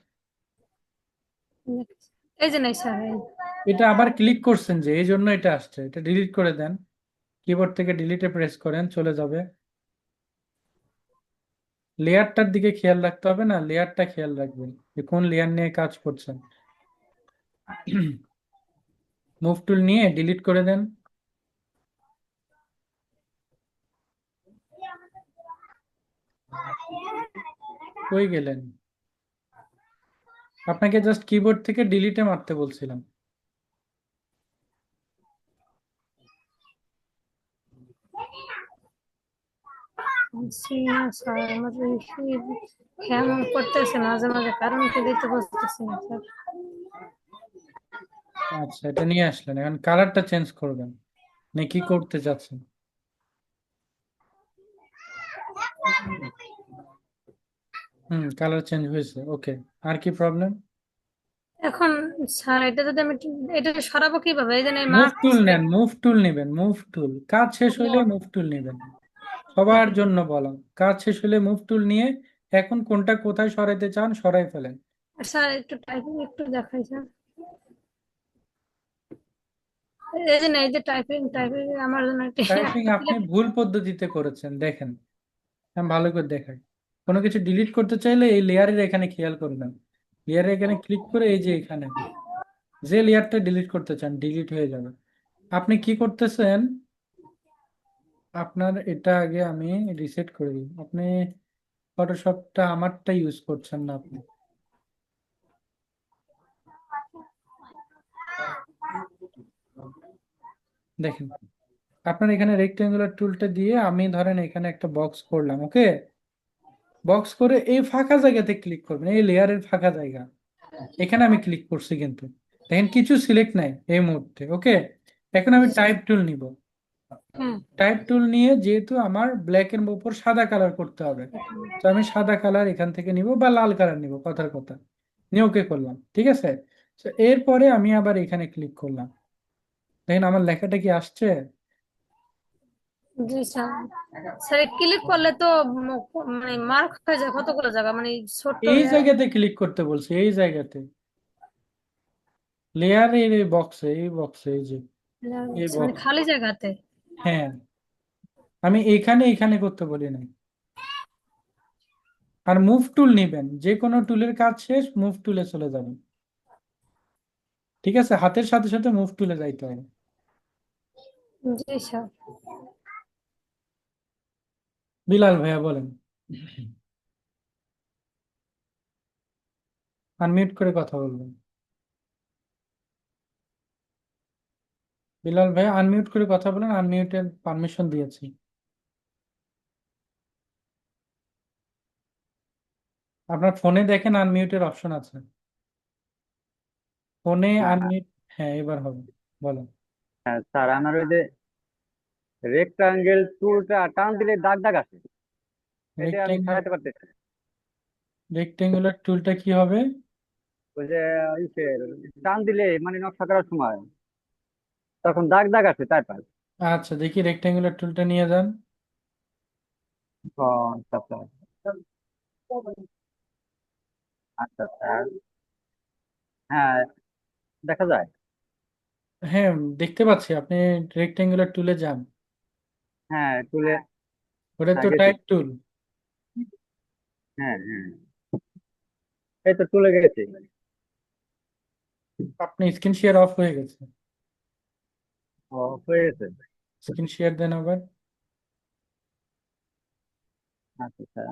এই যে নাই স্যার এই এটা আবার ক্লিক করছেন যে, এই জন্য এটা আসছে, এটা ডিলিট করে দেন, কিবোর্ড থেকে ডিলিটে প্রেস করেন, চলে যাবে। লেয়ারটার দিকে খেয়াল রাখতে হবে, না লেয়ারটা খেয়াল রাখবেন যে কোন লেয়ার নিয়ে কাজ করছেন। মুভ টুল নিয়ে ডিলিট করে দেন। কই গেলেন? আপনাকে জাস্ট কিবোর্ড থেকে ডিলিটে মারতে বলছিলাম। বলছি না স্যার আমাদের হ্যাং করতেছে মাঝে মাঝে কারণ কি দিতে বলতেছি না স্যার আচ্ছা, এটা নিয়ে আসলেন, এখন কালারটা চেঞ্জ করবেন, না কি করতে চাচ্ছেন? কালার চেঞ্জ হয়েছে, ওকে। আর কি প্রবলেম? এখন স্যার এটা যদি আমি এটা সরাবো কিভাবে এই যে এই মুভ মার্ক টুল নেন, মুভ টুল নেবেন, মুভ টুল, কাজ শেষ হইলে মুভ টুল নেবেন, সবার জন্য বলা, কাজ শেষ হলে মুভ টুল নিয়ে এখন কোনটা কোথায় সরাইতে চান সরাই ফেলেন। স্যার একটু টাইপিং একটু দেখাই স্যার এই যে না এই যে টাইপিং টাইপিং আমার জন্য টাইপিং আপনি ভুল পদ্ধতিতে করেছেন, দেখেন, আমি ভালো করে দেখাই। কোনো কিছু ডিলিট করতে চাইলে এই লেয়ারের এখানে খেয়াল করবেন, লেয়ারের এখানে ক্লিক করে এই যে এখানে যে লেয়ারটা ডিলিট করতে চান ডিলিট হয়ে যাবে। আপনি কি করতেছেন, আপনার এটা আগে আমি রিসেট করে দিই, আপনি ফটোশপটা আমারটা ইউজ করছেন না আপনি। দেখেন, আপনার এখানে রেক্টেঙ্গুলার টুলটা দিয়ে আমি ধরেন এখানে একটা বক্স করলাম, ওকে। বক্স করে এই ফাঁকা জায়গাতে ক্লিক করবেন, এই লেয়ারের ফাঁকা জায়গা, এখানে আমি ক্লিক করছি, কিন্তু দেখেন কিছু সিলেক্ট নাই এই মুহূর্তে, ওকে। এখন আমি টাইপ টুল নিব, হুম টাইপ টুল নিয়ে যেহেতু আমার ব্ল্যাক এর উপর সাদা কালার করতে হবে, তো আমি সাদা কালার এখান থেকে নিব বা লাল কালার নিব, কথার কথা নিয়ে ওকে করলাম, ঠিক আছে। তো এরপরে আমি আবার এখানে ক্লিক করলাম, দেখেন আমার লেখাটা কি আসছে? জি স্যার। স্যার ক্লিক করলে তো মানে মার্ক হয়ে যায় কতগুলো জায়গা, মানে ছোট্ট এই জায়গাতে ক্লিক করতে বলছি, এই জায়গাতে লেয়ারের এই বক্সে, এই বক্সে, এই যে এই মানে বক্স। খালি জায়গাতে। হ্যাঁ, আমি এখানে এখানে করতে বলি নাই। আর মুভ টুল নিবেন, যে কোনো টুলের কাজ শেষ মুভ টুলে চলে যাবেন। ঠিক আছে, হাতের সাথে সাথে মুভ টুলে যাইতে হবে। জি স্যার। বিলাল ভাইয়া বলেন। আনমিউট করে কথা বলবেন। বিলাল ভাইয়া আনমিউট করে কথা বলেন, আনমিউটের পারমিশন দিয়েছি। আপনার ফোনে দেখেন আনমিউটের অপশন আছে, ফোনে হ্যাঁ হ্যাঁ আনমিউট। হ্যাঁ, এবার হবে, বলেন। হ্যাঁ স্যার, আমার ওই যে রেক্টাঙ্গেল টুলটা টান দিলে দাগ দাগ আসে, এটা আমি রেক্টেঙ্গুলার, সরাতে পারতেছি না। রেক্টেঙ্গুলার টুলটা কি হবে? ওই যে টান দিলে মানে নকশা করার সময় তখন দাগ দাগ আসে, তাই পাই। আচ্ছা, দেখি রেক্টেঙ্গুলার টুলটা নিয়ে যান। ও আচ্ছা আচ্ছা। আচ্ছা স্যার, হ্যাঁ দেখা যায়। হ্যাঁ, দেখতে পাচ্ছি, আপনি রেক্টেঙ্গুলার টুলে যান। হ্যাঁ টুলে, ওটা হ্যাঁ তো গেছি। টাইপ টুল। হ্যাঁ হ্যাঁ, এই তো টুলে গেছি। আপনি স্ক্রিন শেয়ার অফ হয়ে গেছে, ও হয়ে গেছে। স্ক্রিন শেয়ার দেন আবার। আচ্ছা স্যার।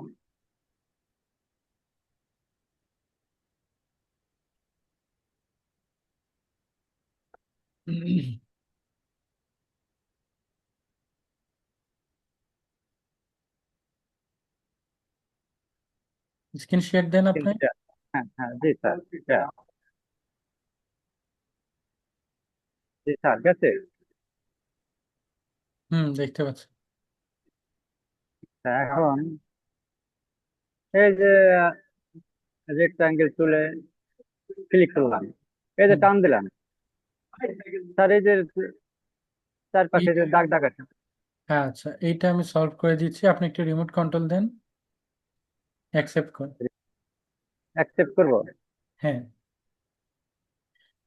স্ক্রিন শেয়ার দেন আপনি। হ্যাঁ হ্যাঁ, জি স্যার, হ্যাঁ জি স্যার গেছে। দেখতে পাচ্ছি। তা এখন এই যে রেক্টাঙ্গেল টুলে ক্লিক করলাম, এই যে হুম টান দিলাম, স্যার এই যে চারপাশে যে এইটা, দাগ দাগ আছে। হ্যাঁ আচ্ছা, এইটা আমি সলভ করে দিচ্ছি, আপনি একটু রিমোট কন্ট্রোল দেন, অ্যাকসেপ্ট করেন। অ্যাকসেপ্ট করবো। হ্যাঁ,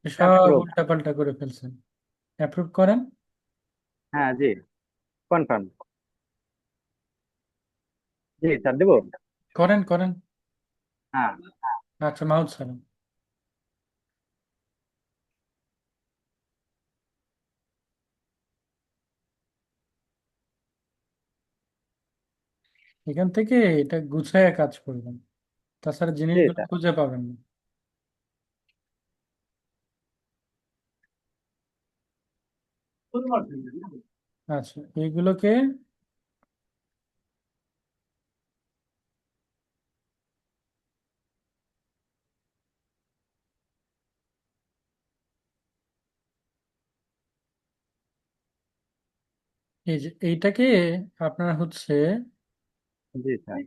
সব অ্যাপ্রুভ। উল্টাপাল্টা করে ফেলছেন, অ্যাপ্রুভ করেন। হ্যাঁ জি, কনফার্ম। জি স্যার দেবো। করেন করেন। হ্যাঁ আচ্ছা, মাউস ছাড়েন। এখান থেকে এটা গুছায় কাজ করবেন, তাছাড়া জি জিনিসগুলো স্যার। খুঁজে পাবেন না। আচ্ছা, এইগুলোকে এই যে এইটাকে আপনার হচ্ছে জি স্যার।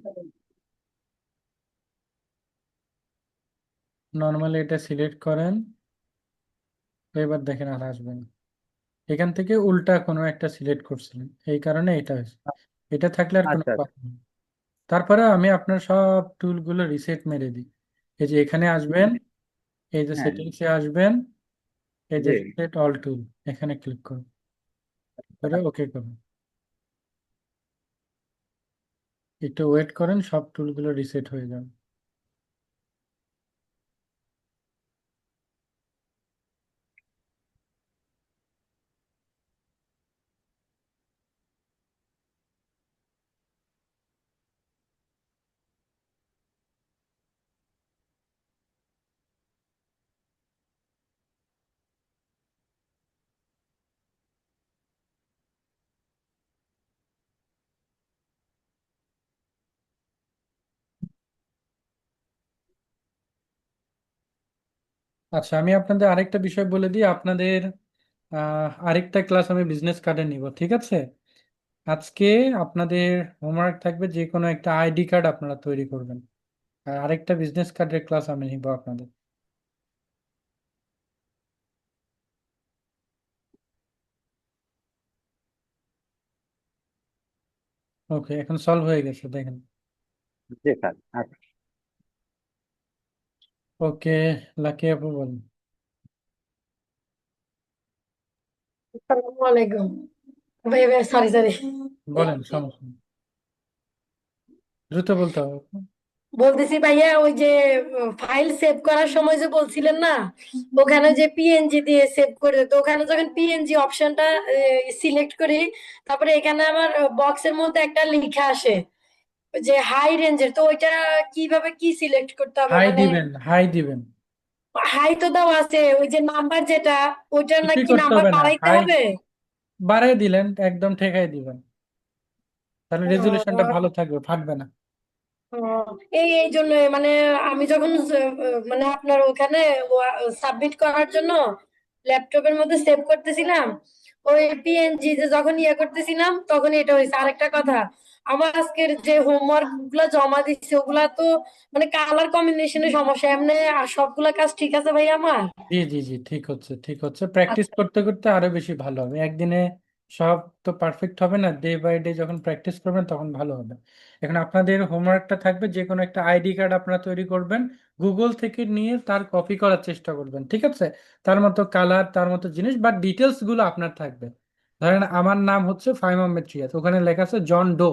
নর্মালি এটা সিলেক্ট করেন, এবার দেখেন আর আসবে না। এখান থেকে উল্টা কোনো একটা সিলেক্ট করছিলেন, এই কারণে এটা হয়েছে। এটা থাকলে আর কোনো আচ্ছা আচ্ছা। প্রবলেম নেই। তারপরে আমি আপনার সব টুলগুলো রিসেট মেরে দিই। এই যে এখানে আসবেন, এই যে হ্যাঁ সেটিংসে আসবেন, এই যে জি। রিসেট অল টুল, এখানে ক্লিক করুন, করে ওকে করুন। একটু ওয়েট করেন, সব টুলগুলো রিসেট হয়ে যাবে। আচ্ছা, আমি আপনাদের আরেকটা বিষয় বলে দিই, আপনাদের আরেকটা ক্লাস আমি বিজনেস কার্ডে নিব, ঠিক আছে? আজকে আপনাদের হোমওয়ার্ক থাকবে যে কোনো একটা আইডি কার্ড আপনারা তৈরি করবেন, আর আরেকটা বিজনেস কার্ডের ক্লাস আমি নিব আপনাদের। ওকে, এখন সলভ হয়ে গেছে দেখেন। জি স্যার। আচ্ছা। ওকে, লাকি আপু বলেন। আসসালামু আলাইকুম। ভাই ভাই সরি সরি, বলেন, সমস্যা নেই, দ্রুত বলতে হবে আপু। বলতেছি ভাইয়া ওই যে ফাইল সেভ করার সময় যে বলছিলেন না, ওখানে যে পিএনজি দিয়ে সেভ করে, তো ওখানে যখন পিএনজি অপশনটা সিলেক্ট করি, তারপরে এখানে আমার বক্সের মধ্যে একটা লেখা আসে ওই যে হাই রেঞ্জের, তো ওইটা কিভাবে কি সিলেক্ট করতে হবে হাই মানে? দিবেন, হাই দিবেন, হাই তো দেওয়া আছে, ওই যে নাম্বার যেটা, ওইটার কিছুই নাকি করতে নাম্বার হবে না, বাড়াইতে হাই হবে? বাড়াই দিলেন, একদম ঠেকাই দিবেন, তাহলে রেজুলেশনটা ও, ভালো থাকবে, ফাটবে না। ও, এই এই জন্য মানে আমি যখন মানে আপনার ওখানে সাবমিট করার জন্য ল্যাপটপের মধ্যে সেভ করতেছিলাম, ওই পিএনজি যে যখন ইয়ে করতেছিলাম তখন এটা হয়েছে। আরেকটা কথা, আমার আজকের যে হোমওয়ার্ক গুলা জমা দিচ্ছে ওগুলা তো মানে কালার কম্বিনেশনের সমস্যা, এমনি আর সবগুলা কাজ ঠিক আছে ভাই আমার? জি জি জি, ঠিক হচ্ছে, ঠিক হচ্ছে, প্র্যাকটিস আচ্ছা। করতে করতে আরো বেশি ভালো হবে। একদিনে সব তো পারফেক্ট হবে না, ডে বাই ডে যখন প্র্যাকটিস করবেন তখন ভালো হবে। এখন আপনাদের হোমওয়ার্কটা থাকবে, যে কোনো একটা আইডি কার্ড আপনারা তৈরি করবেন, গুগল থেকে নিয়ে তার কপি করার চেষ্টা করবেন, ঠিক আছে? তার মতো কালার, তার মতো জিনিস, বাট ডিটেলস গুলো আপনার থাকবে। ধরেন আমার নাম হচ্ছে ফাইম আহমেদ রিয়াজ, ওখানে লেখা আছে জন ডো,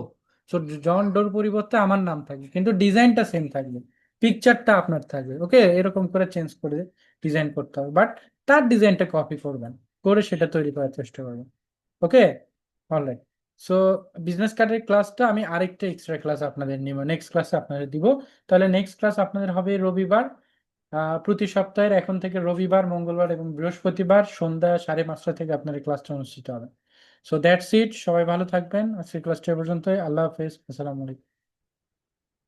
তো জন ডোর পরিবর্তে আমার নাম থাকবে, কিন্তু ডিজাইনটা সেম থাকবে, পিকচারটা আপনার থাকবে। ওকে, এরকম করে চেঞ্জ করে ডিজাইন করতে হবে, বাট তার ডিজাইনটা কপি করবেন, করে সেটা তৈরি করার চেষ্টা করবেন। ওকে, অলরাইট। সো বিজনেস কার্ডের ক্লাসটা আমি আরেকটা এক্সট্রা ক্লাস আপনাদের নিব, নেক্সট ক্লাসে আপনাদের দিব। তাহলে নেক্সট ক্লাস আপনাদের হবে রবিবার, প্রতি সপ্তাহের এখন থেকে রবিবার, মঙ্গলবার এবং বৃহস্পতিবার সন্ধ্যা 5:30 থেকে আপনাদের ক্লাসটা অনুষ্ঠিত হবে। সো দ্যাটস ইট, সবাই ভালো থাকবেন, আজকের ক্লাসটা এ পর্যন্তই। আল্লাহ হাফেজ, আসসালামু আলাইকুম।